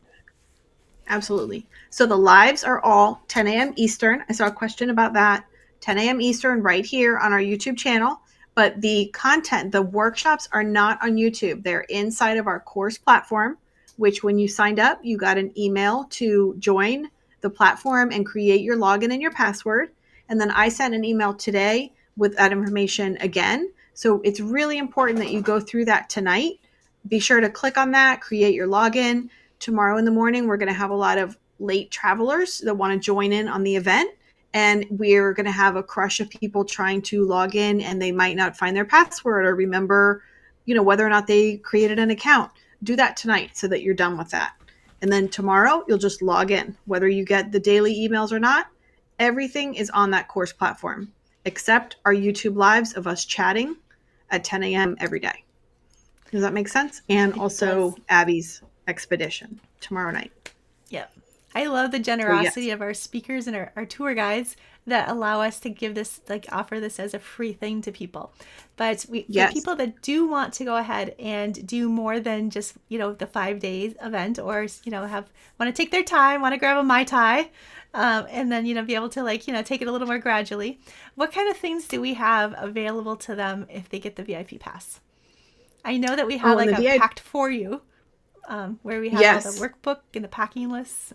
Absolutely. So the lives are all 10 a.m. Eastern. I saw a question about that. 10 a.m. Eastern right here on our YouTube channel. But the content, the workshops are not on YouTube. They're inside of our course platform, which when you signed up, you got an email to join the platform and create your login and your password. And then I sent an email today with that information again. So it's really important that you go through that tonight. Be sure to click on that, create your login. Tomorrow in the morning, we're going to have a lot of late travelers that want to join in on the event. And we're going to have a crush of people trying to log in, and they might not find their password or remember, whether or not they created an account. Do that tonight so that you're done with that. And then tomorrow, you'll just log in. Whether you get the daily emails or not, everything is on that course platform, except our YouTube lives of us chatting at 10 a.m. every day. Does that make sense? And also Abby's expedition tomorrow night. Yep. I love the generosity of our speakers and our tour guides that allow us to give this, offer this as a free thing to people. But for people that do want to go ahead and do more than just, the 5 days event, or, want to take their time, want to grab a Mai Tai, and then, be able to take it a little more gradually. What kind of things do we have available to them if they get the VIP pass? I know that we have a packed for you, where we have all the workbook and the packing lists.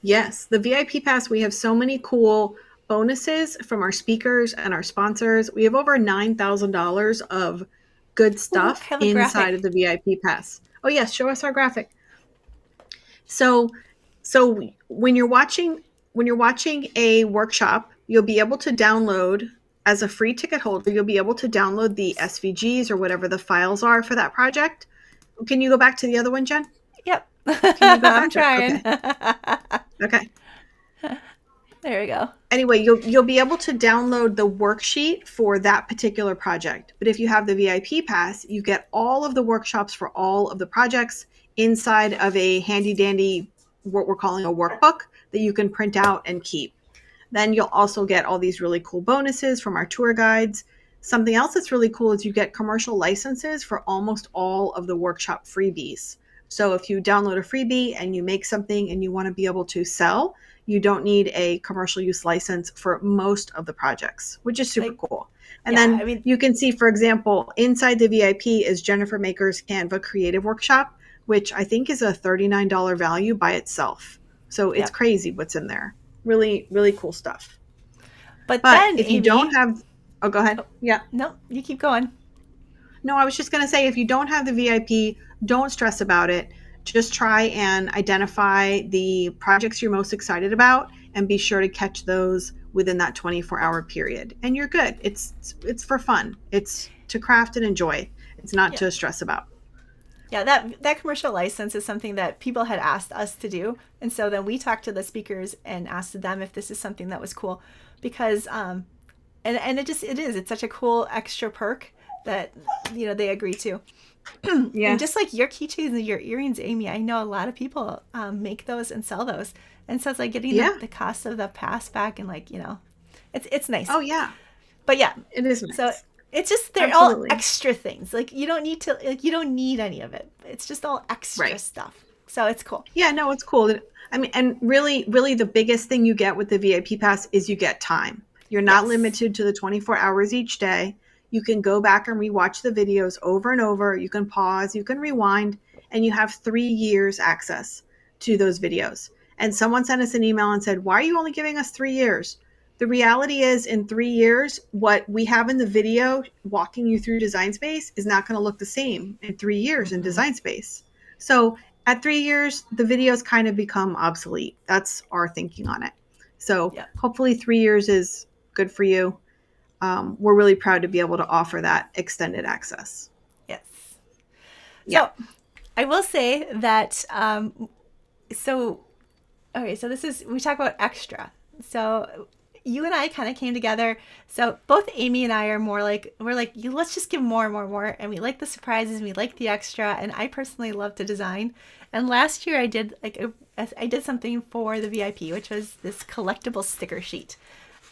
Yes, the VIP pass, we have so many cool bonuses from our speakers and our sponsors. We have over $9,000 of good stuff inside of the VIP pass. Oh yes, show us our graphic. So when you're watching a workshop, you'll be able to download, as a free ticket holder, you'll be able to download the SVGs or whatever the files are for that project. Can you go back to the other one, Jen? Yep. Can you go back? I'm trying. Okay. There we go. Anyway, you'll be able to download the worksheet for that particular project. But if you have the VIP pass, you get all of the workshops for all of the projects inside of a handy dandy, what we're calling a workbook, that you can print out and keep. Then you'll also get all these really cool bonuses from our tour guides. Something else that's really cool is you get commercial licenses for almost all of the workshop freebies. So if you download a freebie and you make something and you want to be able to sell, you don't need a commercial use license for most of the projects, which is super cool. And then you can see, for example, inside the VIP is Jennifer Maker's Canva Creative Workshop, which I think is a $39 value by itself. So it's crazy what's in there. Really, really cool stuff. But then if you don't have... Oh, go ahead. Yeah. No, you keep going. No, I was just going to say, if you don't have the VIP, don't stress about it. Just try and identify the projects you're most excited about and be sure to catch those within that 24-hour period. And you're good. It's for fun. It's to craft and enjoy. It's not to stress about. Yeah, that commercial license is something that people had asked us to do. And so then we talked to the speakers and asked them if this is something that was cool, because and it's such a cool extra perk that they agree to. And just like your keychains and your earrings, Amy, I know a lot of people make those and sell those, and so it's like getting the cost of the pass back, and it's nice. Oh yeah, but it is nice. So it's just they're all extra things. You don't need to you don't need any of it. It's just all extra stuff. So it's cool. Yeah, no, it's cool. I mean, and really, really, the biggest thing you get with the VIP pass is you get time. You're not limited to the 24 hours each day. You can go back and rewatch the videos over and over. You can pause, you can rewind, and you have 3 years access to those videos. And someone sent us an email and said, why are you only giving us 3 years? The reality is in 3 years, what we have in the video walking you through Design Space is not going to look the same in 3 years in Design Space. So at 3 years, the videos kind of become obsolete. That's our thinking on it. So hopefully 3 years is good for you. We're really proud to be able to offer that extended access. Yes. So I will say that, so this is, we talk about extra. So you and I kind of came together. So both Amy and I are more like, let's just give more and more and more. And we like the surprises and we like the extra. And I personally love to design. And last year I did something for the VIP, which was this collectible sticker sheet.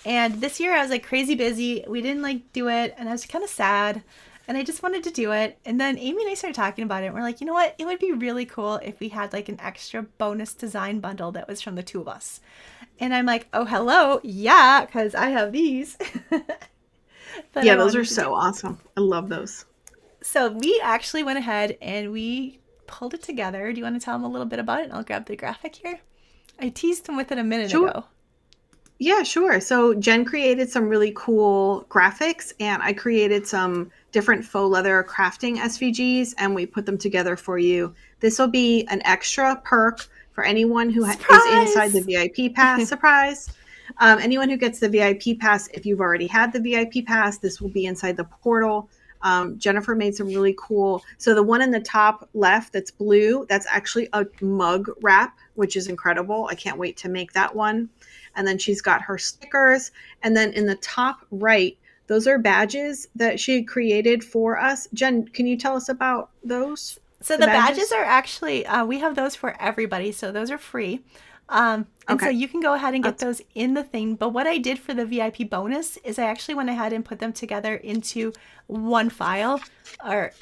And this year I was like crazy busy. We didn't do it. And I was kind of sad. And I just wanted to do it. And then Amy and I started talking about it. And we're like, you know what? It would be really cool if we had an extra bonus design bundle that was from the two of us. And I'm like, oh, hello. Yeah, because I have these. Yeah, those are so awesome. I love those. So we actually went ahead and we pulled it together. Do you want to tell them a little bit about it? And I'll grab the graphic here. I teased them with it a minute ago. Yeah, sure. So Jen created some really cool graphics, and I created some different faux leather crafting SVGs, and we put them together for you. This will be an extra perk for anyone who is inside the VIP pass. Surprise! Anyone who gets the VIP pass, if you've already had the VIP pass, this will be inside the portal. Jennifer made some really cool. So the one in the top left that's blue, that's actually a mug wrap, which is incredible. I can't wait to make that one. And then she's got her stickers. And then in the top right, those are badges that she created for us. Jen, can you tell us about those? So the badges are actually, we have those for everybody. So those are free. And so you can go ahead and get those in the thing. But what I did for the VIP bonus is I actually went ahead and put them together into one file, or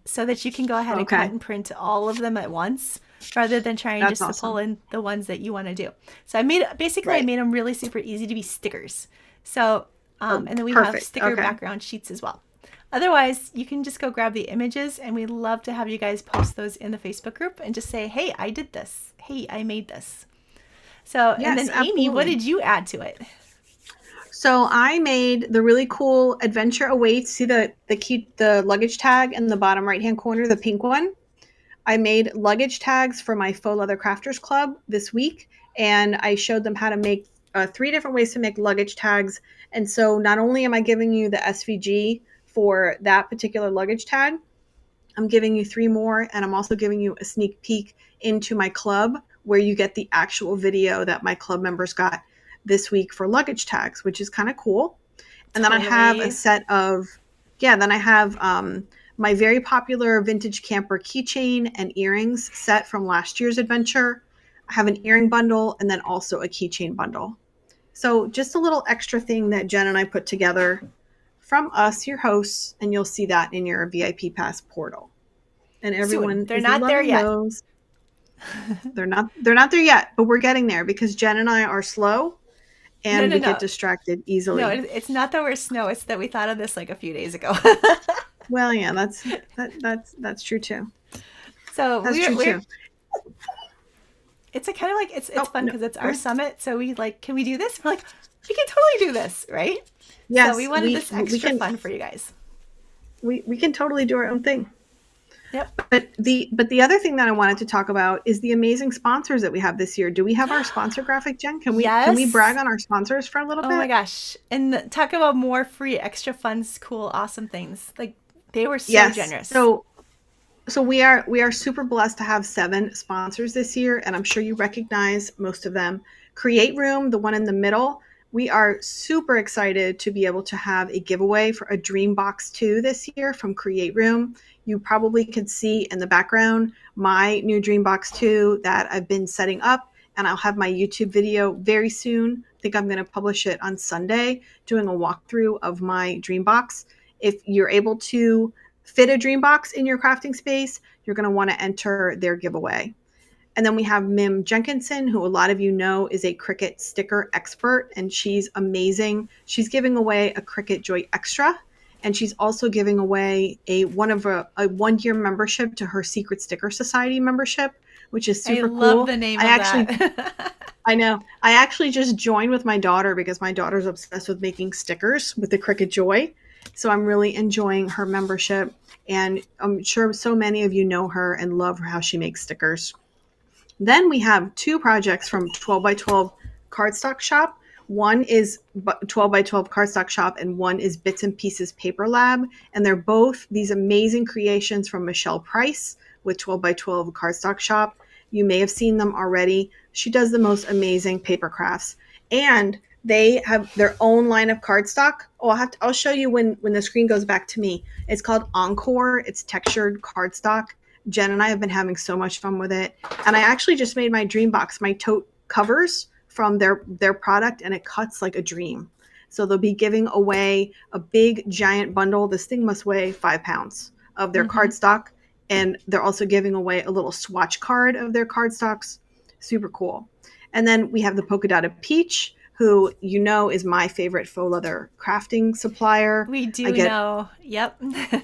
so that you can go ahead and cut and print all of them at once, rather than trying to pull in the ones that you want to do. So I made them really super easy to be stickers. So, and then we have sticker background sheets as well. Otherwise, you can just go grab the images, and we'd love to have you guys post those in the Facebook group and just say, hey, I did this. Hey, I made this. So, and then Amy, what did you add to it? So I made the really cool Adventure Awaits. See the luggage tag in the bottom right-hand corner, the pink one? I made luggage tags for my Faux Leather Crafters Club this week, and I showed them how to make 3 different ways to make luggage tags. And so not only am I giving you the SVG for that particular luggage tag, I'm giving you 3 more, and I'm also giving you a sneak peek into my club where you get the actual video that my club members got this week for luggage tags, which is kind of cool. And then I have a set of, my very popular vintage camper keychain and earrings set from last year's adventure. I have an earring bundle and then also a keychain bundle. So just a little extra thing that Jen and I put together from us, your hosts, and you'll see that in your VIP Pass portal. And everyone, they're not there yet. They're not there yet, but we're getting there because Jen and I are slow and we get distracted easily. No, it's not that we're slow. It's that we thought of this a few days ago. Well, yeah, that's true too. So that's true too. It's a kind of it's fun because it's our summit. So we can we do this? We're like, we can totally do this, right? Yes. So we wanted this extra fun for you guys. We can totally do our own thing. Yep. But the other thing that I wanted to talk about is the amazing sponsors that we have this year. Do we have our sponsor graphic, Jen? Can we brag on our sponsors for a little bit? Oh my gosh. And talk about more free, extra fun, cool, awesome things. They were so generous. So we are super blessed to have 7 sponsors this year, and I'm sure you recognize most of them. Create Room, the one in the middle. We are super excited to be able to have a giveaway for a Dreambox 2 this year from Create Room. You probably could see in the background my new Dreambox 2 that I've been setting up, and I'll have my YouTube video very soon. I think I'm going to publish it on Sunday, doing a walkthrough of my Dreambox. If you're able to fit a Dreambox in your crafting space, you're going to want to enter their giveaway. And then we have Mim Jenkinson, who a lot of you know is a Cricut sticker expert, and she's amazing. She's giving away a Cricut Joy Extra, and she's also giving away a 1-year membership to her Secret Sticker Society membership, which is super I love cool. the name I of actually that. I know. I actually just joined with my daughter because my daughter's obsessed with making stickers with the Cricut Joy. So I'm really enjoying her membership. And I'm sure so many of you know her and love how she makes stickers. Then we have two projects from 12 by 12 Cardstock Shop. One is 12 by 12 Cardstock Shop and one is Bits and Pieces Paper Lab. And they're both these amazing creations from Michelle Price with 12 by 12 Cardstock Shop. You may have seen them already. She does the most amazing paper crafts. And they have their own line of cardstock. Oh, I'll show you when the screen goes back to me. It's called Encore. It's textured cardstock. Jen and I have been having so much fun with it. And I actually just made my dream box, my tote covers from their product, and it cuts like a dream. So they'll be giving away a big giant bundle. This thing must weigh 5 pounds of their cardstock. And they're also giving away a little swatch card of their cardstocks. Super cool. And then we have the Polka Dotted Peach, who you know is my favorite faux leather crafting supplier. We do know. Yep.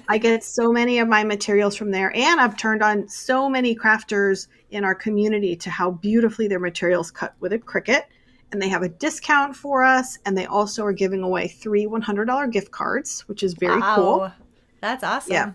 I get so many of my materials from there. And I've turned on so many crafters in our community to how beautifully their materials cut with a Cricut. And they have a discount for us. And they also are giving away 3 $100 gift cards, which is very cool. That's awesome. Yeah.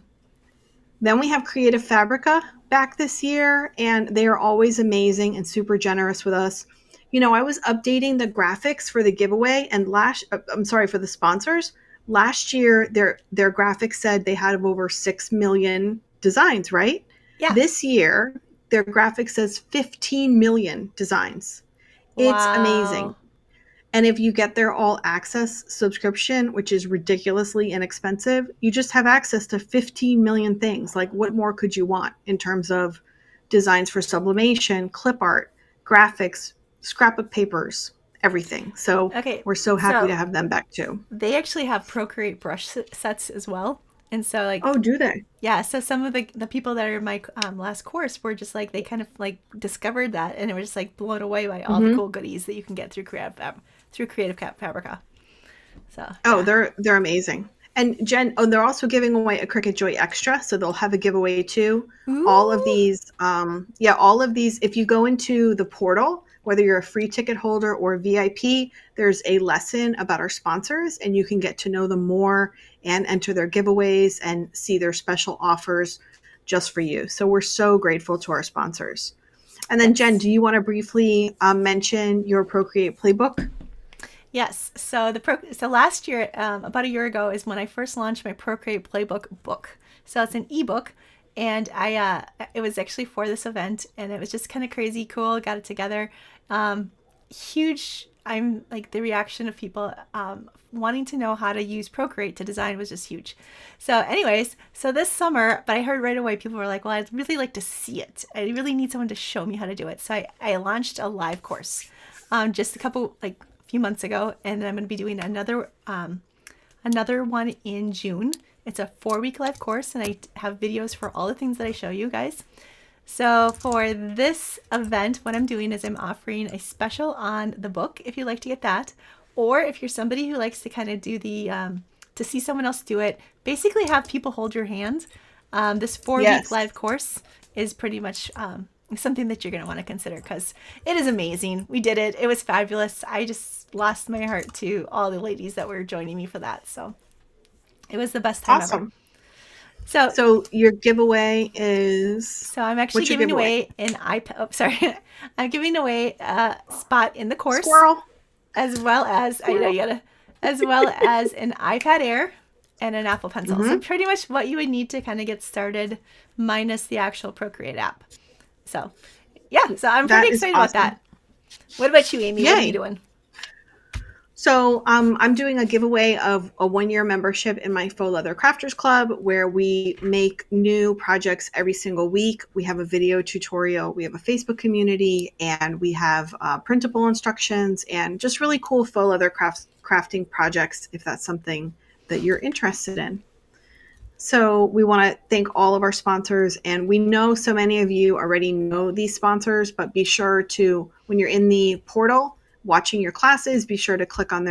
Then we have Creative Fabrica back this year, and they are always amazing and super generous with us. You know, I was updating the graphics for the giveaway and for the sponsors. Last year, their graphics said they had over 6 million designs, right? Yeah. This year, their graphics says 15 million designs. It's amazing. And if you get their all access subscription, which is ridiculously inexpensive, you just have access to 15 million things. Like, what more could you want in terms of designs for sublimation, clip art, graphics, scrapbook papers, everything. So we're so happy to have them back too. They actually have Procreate brush sets as well. And so like, oh, do they? Yeah. So some of the people that are in my last course were just like, they kind of like discovered that, and it was just like blown away by all the cool goodies that you can get through Creative Fabrica. So they're amazing. And Jen, they're also giving away a Cricut Joy Extra, so they'll have a giveaway too. Ooh. All of these, if you go into the portal, whether you're a free ticket holder or VIP, there's a lesson about our sponsors, and you can get to know them more and enter their giveaways and see their special offers just for you. So we're so grateful to our sponsors. And then Jen, do you want to briefly mention your Procreate Playbook? Yes. So last year, about a year ago, is when I first launched my Procreate Playbook book. So it's an ebook, and it was actually for this event, and it was just kind of crazy cool. Got it together. Huge. I'm like, the reaction of people wanting to know how to use Procreate to design was just huge. So anyways, this summer, but I heard right away, people were like, well, I'd really like to see it. I really need someone to show me how to do it. So I launched a live course just a few months ago, and I'm going to be doing another one in June. It's a 4-week live course, and I have videos for all the things that I show you guys. So for this event, what I'm doing is I'm offering a special on the book if you'd like to get that, or if you're somebody who likes to kind of do to see someone else do it, basically have people hold your hand. This 4-week live course is pretty much something that you're going to want to consider, because it is amazing. We did it. It was fabulous. I just lost my heart to all the ladies that were joining me for that. So it was the best time ever. So your giveaway is... So I'm actually giving away an iPad. Oh, sorry. I'm giving away a spot in the course. Squirrel. As well as, I know you gotta, as well as an iPad Air and an Apple Pencil. So pretty much what you would need to kind of get started, minus the actual Procreate app. So yeah, so I'm pretty excited about that. What about you, Amy? What are you doing? So I'm doing a giveaway of a 1-year membership in my Faux Leather Crafters Club, where we make new projects every single week. We have a video tutorial, we have a Facebook community, and we have printable instructions and just really cool faux leather crafting projects, if that's something that you're interested in. So we want to thank all of our sponsors, and we know so many of you already know these sponsors, but be sure to, when you're in the portal watching your classes, be sure to click on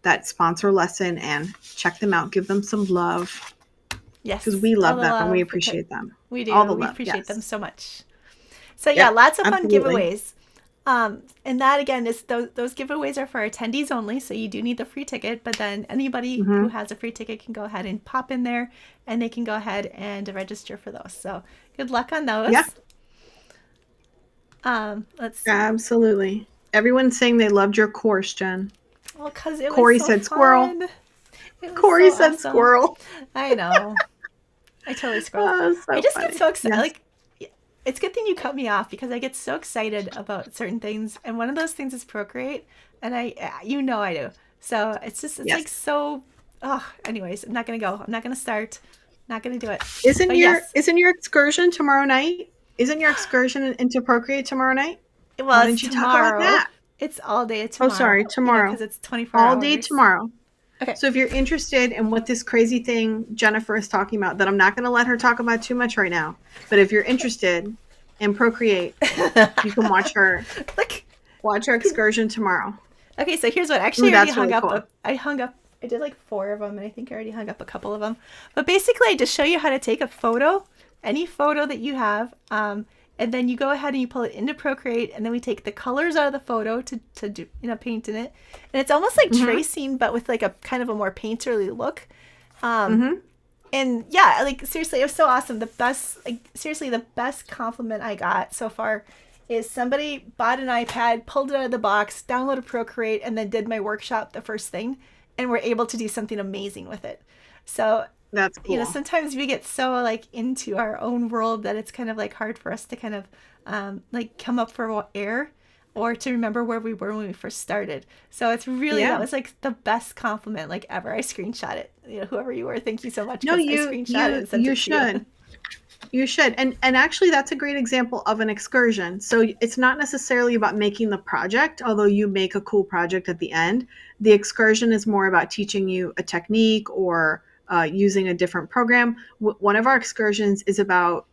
that sponsor lesson and check them out. Give them some love. Yes. Because we love them and we appreciate them. We do. All the we love. appreciate them so much. So yeah, lots of fun absolutely. giveaways. And that again is those giveaways are for attendees only, so you do need the free ticket. But then anybody who has a free ticket can go ahead and pop in there, and they can go ahead and register for those. So good luck on those. Yeah. Let's see. Absolutely. Everyone's saying they loved your course, Jen. Well, because it Corey was so said fun. squirrel. Corey said awesome. Squirrel. I know. I totally scrolled. I just get so excited. Yes. Like, it's a good thing you cut me off because I get so excited about certain things, and one of those things is Procreate, and I do. So it's like so. Oh, anyways, I'm not gonna go. I'm not gonna start. Not gonna do it. Isn't your excursion tomorrow night? Isn't your excursion into Procreate tomorrow night? Well, why didn't you talk about that? It's all day tomorrow. Oh, sorry, tomorrow. Because it's 24 hours. All day tomorrow. Okay. So if you're interested in what this crazy thing Jennifer is talking about, that I'm not going to let her talk about too much right now, but if you're interested in Procreate, you can watch her excursion tomorrow. Okay, so here's what. Actually, I already hung up. I did like 4 of them, and I think I already hung up a couple of them. But basically, I just show you how to take a photo, any photo that you have, and then you go ahead and you pull it into Procreate, and then we take the colors out of the photo to do, paint in it. And it's almost like tracing, but with like a kind of a more painterly look. And yeah, like seriously, it was so awesome. The best compliment I got so far is somebody bought an iPad, pulled it out of the box, downloaded Procreate, and then did my workshop the first thing, and were able to do something amazing with it. So that's cool. Sometimes we get so like into our own world that it's kind of like hard for us to kind of like come up for air or to remember where we were when we first started. So it's really, that was like the best compliment like ever. I screenshot it. Whoever you were, thank you so much. No, you should. You should. And actually that's a great example of an excursion. So it's not necessarily about making the project, although you make a cool project at the end. The excursion is more about teaching you a technique or using a different program. One of our excursions is about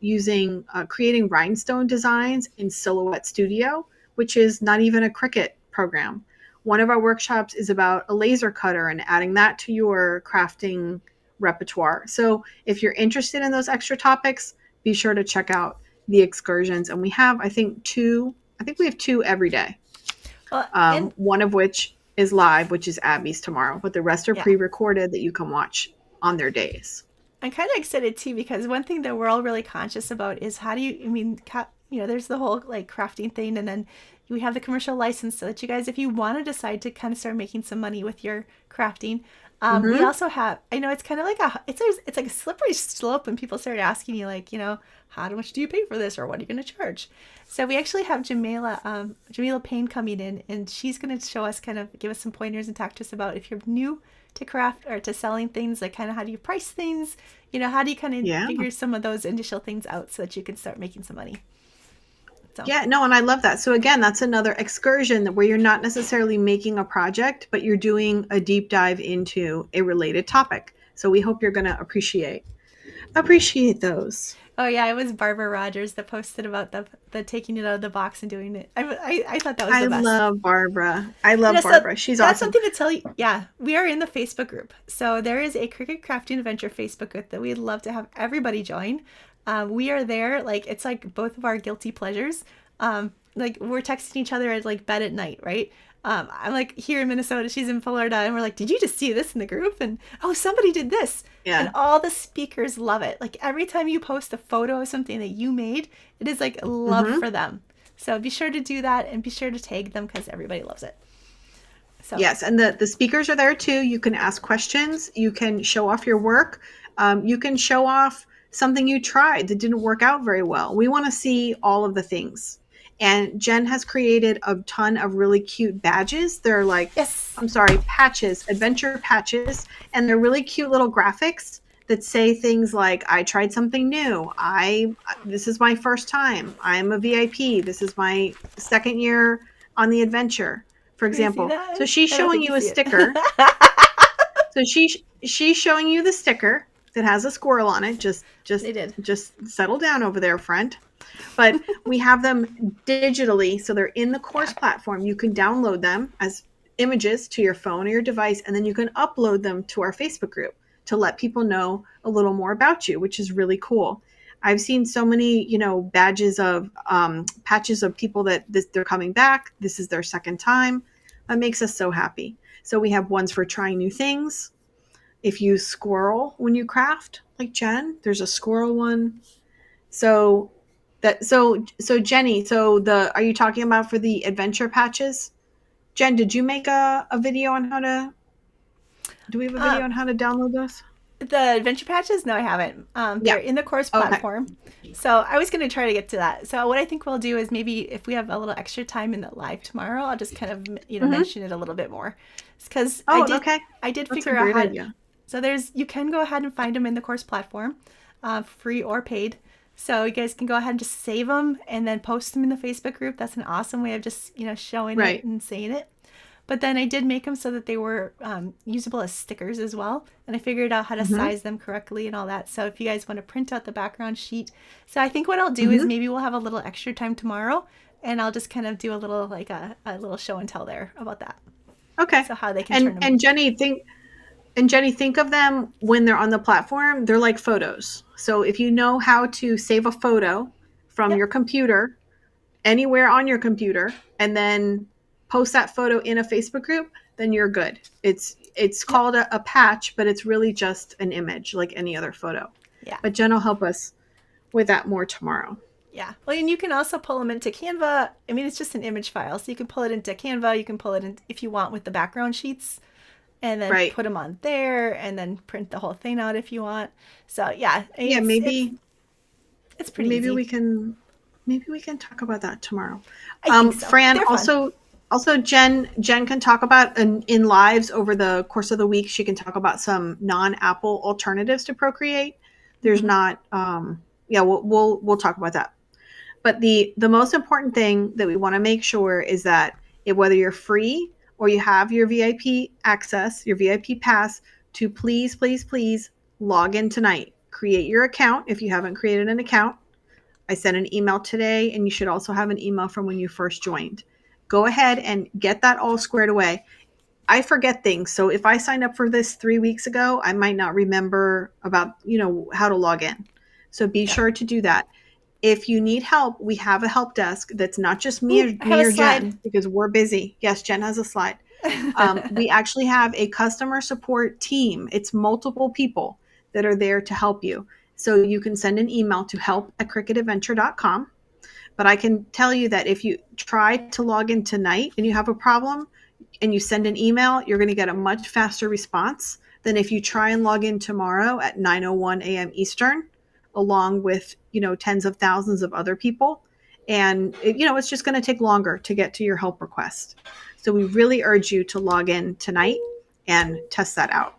creating rhinestone designs in Silhouette Studio, which is not even a Cricut program. One of our workshops is about a laser cutter and adding that to your crafting repertoire. So if you're interested in those extra topics, be sure to check out the excursions. And we have, I think we have 2 every day. One of which is live, which is Abby's tomorrow, but the rest are pre-recorded that you can watch on their days. I'm kind of excited too, because one thing that we're all really conscious about is how do you, there's the whole like crafting thing, and then we have the commercial license so that you guys, if you want to decide to kind of start making some money with your crafting, we also have, I know it's kind of like it's like a slippery slope when people start asking you like, how much do you pay for this, or what are you going to charge? So we actually have Jamila Payne coming in, and she's going to show us, kind of give us some pointers and talk to us about if you're new to craft or to selling things, like kind of how do you price things, how do you kind of figure some of those initial things out so that you can start making some money. So. Yeah, no, and I love that. So again, that's another excursion where you're not necessarily making a project, but you're doing a deep dive into a related topic. So we hope you're going to appreciate those. Oh yeah, it was Barbara Rogers that posted about the taking it out of the box and doing it. I thought that was the best. I love Barbara. Barbara. She's awesome. That's something to tell you. Yeah, we are in the Facebook group. So there is a Cricut Crafting Adventure Facebook group that we'd love to have everybody join. We are there. Like, it's like both of our guilty pleasures. Like we're texting each other at like bed at night, right? I'm like here in Minnesota, she's in Florida, and we're like, did you just see this in the group? And oh, somebody did this. Yeah. And all the speakers love it. Like every time you post a photo of something that you made, it is like love for them. So be sure to do that, and be sure to tag them because everybody loves it. So yes, and the speakers are there too. You can ask questions. You can show off your work. You can show off something you tried that didn't work out very well. We want to see all of the things. And Jen has created a ton of really cute badges. They're like, patches, adventure patches. And they're really cute little graphics that say things like, I tried something new. This is my first time. I'm a VIP. This is my second year on the adventure, for example. So she's showing you a sticker. So she's showing you the sticker that has a squirrel on it. Just settle down over there, friend. But we have them digitally, so they're in the course platform. You can download them as images to your phone or your device, and then you can upload them to our Facebook group to let people know a little more about you, which is really cool. I've seen so many, badges of patches of people that they're coming back. This is their second time. That makes us so happy. So we have ones for trying new things. If you squirrel when you craft, like Jen, there's a squirrel one. So Jenny, are you talking about for the adventure patches? Jen, did you make a video on do we have a video on how to download those? The adventure patches? No, I haven't. They're in the course platform. Okay. So I was going to try to get to that. So what I think we'll do is maybe if we have a little extra time in the live tomorrow, I'll just kind of, mention it a little bit more. Because I did That's figure out how idea. So you can go ahead and find them in the course platform, free or paid. So you guys can go ahead and just save them and then post them in the Facebook group. That's an awesome way of just, showing it and saying it. But then I did make them so that they were usable as stickers as well. And I figured out how to size them correctly and all that. So if you guys want to print out the background sheet. So I think what I'll do is maybe we'll have a little extra time tomorrow. And I'll just kind of do a little, like a little show and tell there about that. Okay. So how they can turn them. And Jenny, think of them when they're on the platform. They're like photos. So if you know how to save a photo from your computer, anywhere on your computer, and then post that photo in a Facebook group, then you're good. It's called a patch, but it's really just an image like any other photo. Yeah. But Jen will help us with that more tomorrow. Yeah. Well, and you can also pull them into Canva. I mean, it's just an image file. So you can pull it into Canva. You can pull it in if you want with the background sheets and then put them on there and then print the whole thing out if you want. So yeah. Maybe it's pretty easy. Maybe we can talk about that tomorrow. I think so. Fran, also Jen can talk about in lives over the course of the week. She can talk about some non-Apple alternatives to Procreate. There's not. We'll talk about that. But the most important thing that we want to make sure is that whether you're free or you have your VIP access, your VIP pass, to please log in tonight. Create your account if you haven't created an account. I sent an email today, and you should also have an email from when you first joined. Go ahead and get that all squared away. I forget things. So if I signed up for this 3 weeks ago, I might not remember about, how to log in. So be sure to do that. If you need help, we have a help desk that's not just me or Jen, because we're busy. Yes, Jen has a slide. We actually have a customer support team. It's multiple people that are there to help you. So you can send an email to help@cricutadventure.com. But I can tell you that if you try to log in tonight and you have a problem and you send an email, you're going to get a much faster response than if you try and log in tomorrow at 9:01 a.m. Eastern, along with, tens of thousands of other people. And, it's just going to take longer to get to your help request. So we really urge you to log in tonight and test that out.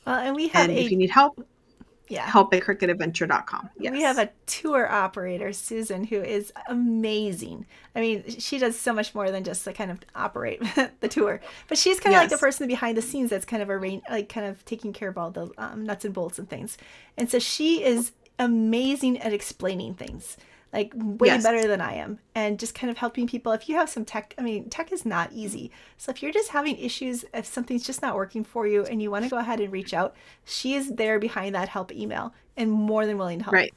Well, and we have if you need help, help@cricutadventure.com. Yes. We have a tour operator, Susan, who is amazing. I mean, she does so much more than just kind of operate the tour, but she's kind of like the person behind the scenes that's kind of taking care of all the nuts and bolts and things. And so she is amazing at explaining things, like way better than I am, and just kind of helping people. If you have some tech, tech is not easy. So if you're just having issues, if something's just not working for you and you want to go ahead and reach out, she is there behind that help email and more than willing to help. Right.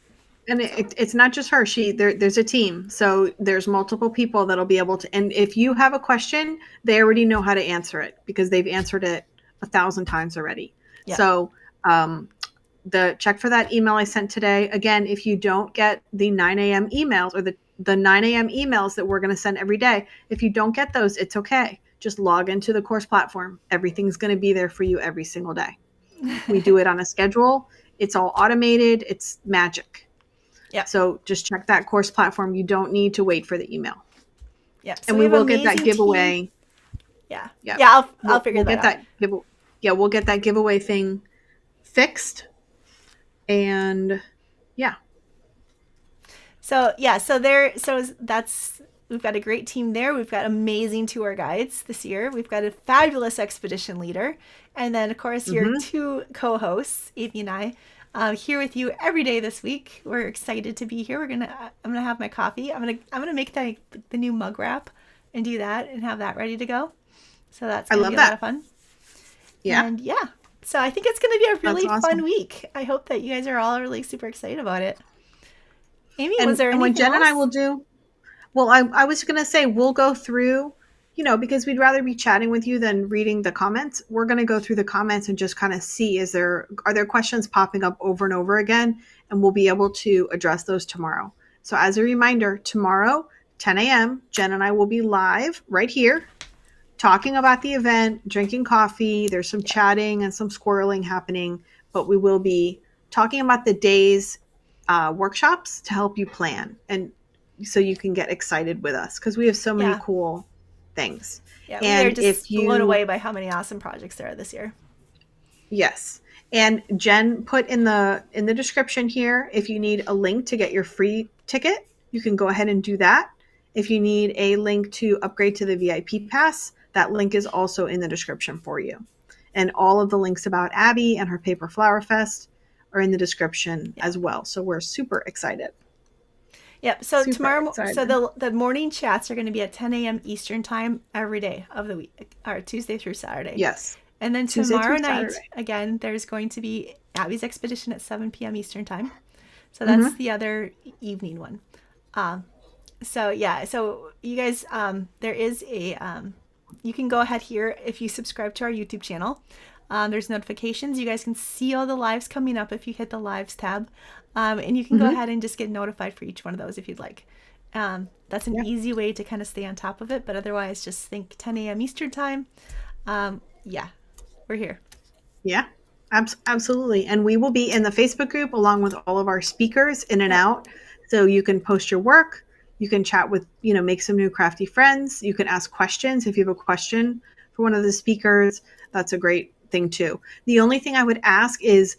And it's not just her. There's a team. So there's multiple people that'll be able to, and if you have a question, they already know how to answer it because they've answered it 1,000 times already. Yeah. So, check for that email I sent today. Again, if you don't get the 9 a.m. emails or the 9 a.m. emails that we're going to send every day, if you don't get those, it's okay. Just log into the course platform. Everything's going to be there for you every single day. We do it on a schedule. It's all automated. It's magic. Yeah. So just check that course platform. You don't need to wait for the email. Yeah. So and we will get that giveaway. Team. Yeah. Yeah. I'll figure that out. We'll get that giveaway thing fixed. And so we've got a great team there. We've got amazing tour guides this year. We've got a fabulous expedition leader, and then of course your two co-hosts, Evie and I, here with you every day this week. We're excited to be here. I'm gonna have my coffee. I'm gonna make the new mug wrap and do that and have that ready to go. So that's gonna be a lot of fun. Yeah. And so I think it's going to be a really fun week. I hope that you guys are all really super excited about it. Amy, was there And what anything Jen and I else? will do, well, I was going to say we'll go through, because we'd rather be chatting with you than reading the comments. We're going to go through the comments and just kind of see, are there questions popping up over and over again? And we'll be able to address those tomorrow. So as a reminder, tomorrow, 10 a.m., Jen and I will be live right here talking about the event, drinking coffee. There's some chatting and some squirreling happening, but we will be talking about the day's workshops to help you plan and so you can get excited with us because we have so many cool things. Yeah, we are And just blown away by how many awesome projects there are this year. Yes. And Jen put in the description here, if you need a link to get your free ticket, you can go ahead and do that. If you need a link to upgrade to the VIP pass, that link is also in the description for you. And all of the links about Abby and her Paper Flower Fest are in the description as well. So we're super excited. Yep. So tomorrow, so the morning chats are going to be at 10 a.m. Eastern time every day of the week, or Tuesday through Saturday. Yes. And then tomorrow night, again, there's going to be Abby's Expedition at 7 p.m. Eastern time. So that's the other evening one. So you guys, there is a, you can go ahead here if you subscribe to our YouTube channel. There's notifications. You guys can see all the lives coming up if you hit the lives tab. And you can go ahead and just get notified for each one of those if you'd like. That's an easy way to kind of stay on top of it. But otherwise, just think 10 a.m. Eastern time. We're here. Yeah, absolutely. And we will be in the Facebook group along with all of our speakers in and out. So you can post your work. You can chat with, make some new crafty friends. You can ask questions. If you have a question for one of the speakers, that's a great thing too. The only thing I would ask is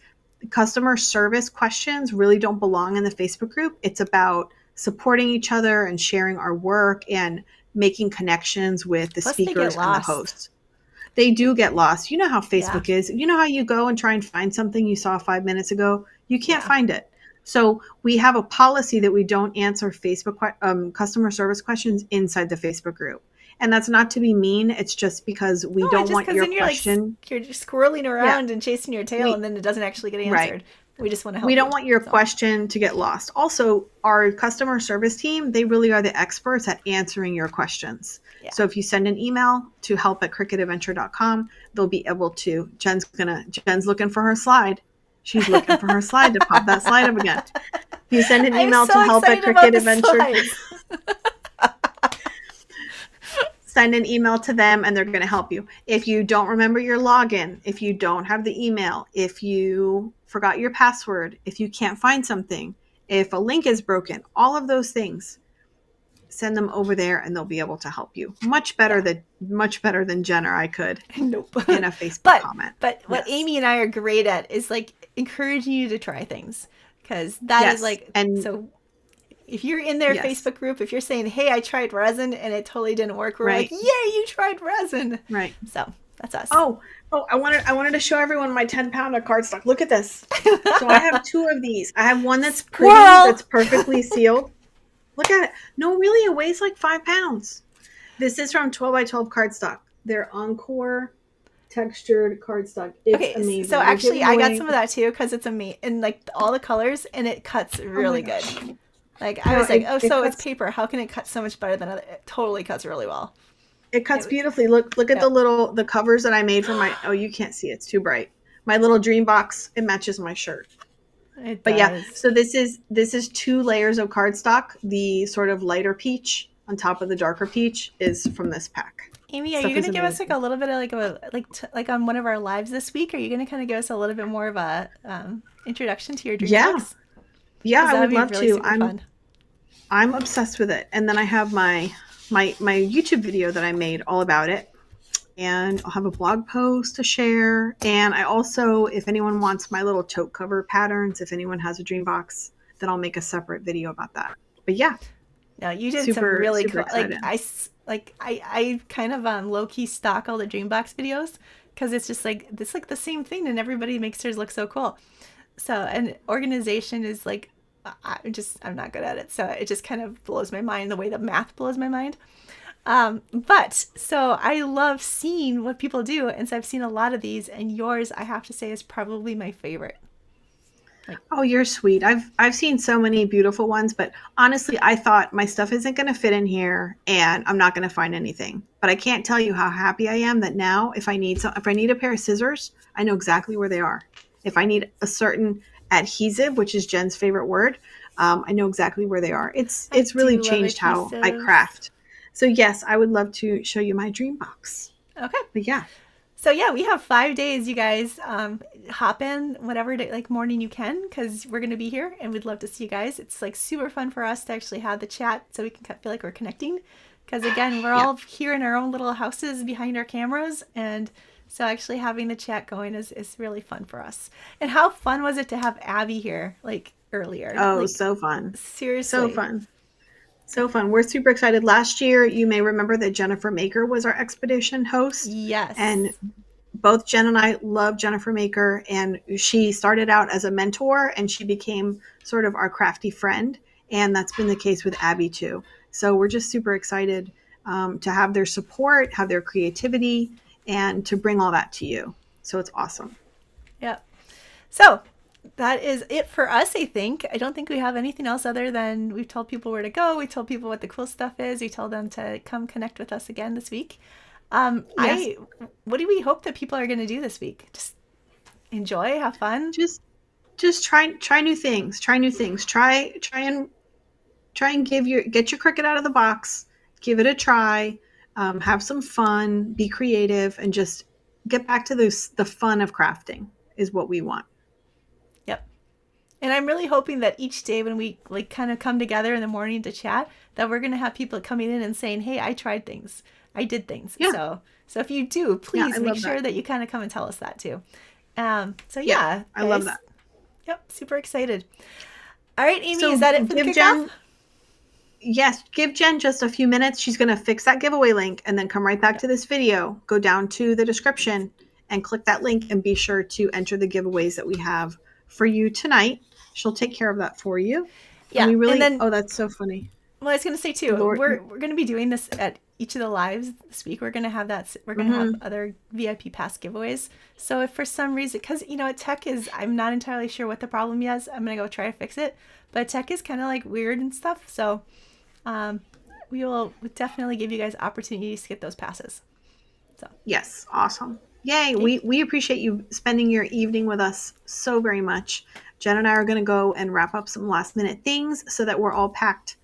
customer service questions really don't belong in the Facebook group. It's about supporting each other and sharing our work and making connections with the speakers and the hosts. They do get lost. You know how Facebook is. You know how you go and try and find something you saw 5 minutes ago? You can't find it. So we have a policy that we don't answer Facebook customer service questions inside the Facebook group. And that's not to be mean. It's just because we don't want your question. You're just squirreling around and chasing your tail and then it doesn't actually get answered. Right. We just want to help you. We don't want your question to get lost. Also, our customer service team, they really are the experts at answering your questions. Yeah. So if you send an email to help@cricutadventure.com, they'll be able to. Jen's looking for her slide. She's looking for her slide to pop that slide up again. If you send an email to help@cricutadventure. Send an email to them and they're going to help you. If you don't remember your login, if you don't have the email, if you forgot your password, if you can't find something, if a link is broken, all of those things, send them over there and they'll be able to help you. Much better than Jen or I could in a Facebook comment. But what Amy and I are great at is like encouraging you to try things because that is like, and so if you're in their Facebook group, if you're saying, hey, I tried resin and it totally didn't work, we're like, yay, you tried resin. Right. So that's us. Oh, I wanted to show everyone my 10-pound of cardstock. Look at this. So I have 2 of these. I have one that's pretty, that's perfectly sealed. Look at it. No, really, it weighs like 5 pounds. This is from 12 by 12 cardstock. They're Encore textured cardstock. It's amazing. So actually, I got some of that too because it's amazing. And like all the colors and it cuts really good. Like I was like, it's paper. How can it cut so much better than other? It totally cuts really well. It cuts beautifully. Look at the covers that I made for my. Oh, you can't see. It's too bright. My little dream box. It matches my shirt. It but does. So this is 2 layers of cardstock. The sort of lighter peach on top of the darker peach is from this pack. Amy, are you going to give us like a little bit of like on one of our lives this week? Are you going to kind of give us a little bit more of a introduction to your dream box? Yeah, I would love to. I'm obsessed with it. And then I have my YouTube video that I made all about it. And I'll have a blog post to share. And I also, if anyone wants my little tote cover patterns, if anyone has a dream box, then I'll make a separate video about that. But yeah. No, you did some really cool. I kind of low key stalk all the Dreambox videos because it's just like the same thing and everybody makes theirs look so cool. So an organization is like I'm not good at it. So it just kind of blows my mind the way the math blows my mind. But so I love seeing what people do. And so I've seen a lot of these and yours, I have to say, is probably my favorite. Oh, you're sweet. I've seen so many beautiful ones, but honestly, I thought my stuff isn't going to fit in here and I'm not going to find anything. But I can't tell you how happy I am that now if I need a pair of scissors, I know exactly where they are. If I need a certain adhesive, which is Jen's favorite word, I know exactly where they are. It's really changed how I craft. So yes, I would love to show you my dream box. Okay. But yeah. So yeah, we have 5 days, you guys. Hop in whatever day, like morning you can, because we're gonna be here, and we'd love to see you guys. It's like super fun for us to actually have the chat, so we can feel like we're connecting. Because again, we're all here in our own little houses behind our cameras, and so actually having the chat going is really fun for us. And how fun was it to have Abby here, like earlier? Oh, like, so fun! Seriously, so fun. So fun. We're super excited. Last year, you may remember that Jennifer Maker was our expedition host. Yes. And both Jen and I love Jennifer Maker. And she started out as a mentor and she became sort of our crafty friend. And that's been the case with Abby too. So we're just super excited to have their support, have their creativity, and to bring all that to you. So it's awesome. Yep. So that is it for us, I think. I don't think we have anything else other than we've told people where to go. We told people what the cool stuff is. We told them to come connect with us again this week. Yes. What do we hope that people are going to do this week? Just enjoy, have fun. Just try new things. Try new things. Try and get your Cricut out of the box. Give it a try. Have some fun. Be creative, and just get back to the fun of crafting is what we want. And I'm really hoping that each day when we like kind of come together in the morning to chat, that we're going to have people coming in and saying, hey, I tried things. I did things. Yeah. So if you do, please make sure that you kind of come and tell us that too. So yeah. I love that. Yep. Super excited. All right, Amy, is that it for the kickoff? Yes. Give Jen just a few minutes. She's going to fix that giveaway link and then come right back to this video, go down to the description and click that link and be sure to enter the giveaways that we have for you tonight. She'll take care of that for you. Yeah. And then, oh, that's so funny. Well, I was going to say too, we're going to be doing this at each of the lives this week. We're going to have that. We're going to have other VIP pass giveaways. So if for some reason, because tech is, I'm not entirely sure what the problem is. I'm going to go try to fix it. But tech is kind of like weird and stuff. So we will definitely give you guys opportunities to get those passes. So yes, awesome. Yay. We appreciate you spending your evening with us so very much. Jen and I are going to go and wrap up some last minute things so that we're all packed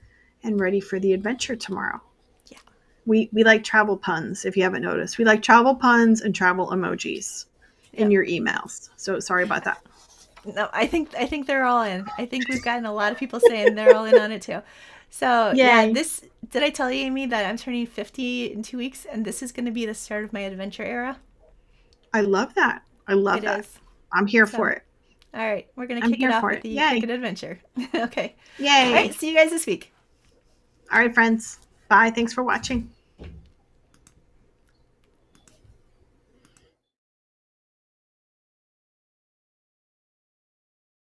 and ready for the adventure tomorrow. Yeah. We like travel puns, if you haven't noticed. We like travel puns and travel emojis in your emails. So sorry about that. No, I think they're all in. I think we've gotten a lot of people saying they're all in on it too. So yeah, did I tell you, Amy, that I'm turning 50 in 2 weeks and this is going to be the start of my adventure era? I love that. I love that. Is. I'm here for it. All right. We're going to kick it off with the Cricut adventure. Okay. Yay. All right. See you guys this week. All right, friends. Bye. Thanks for watching.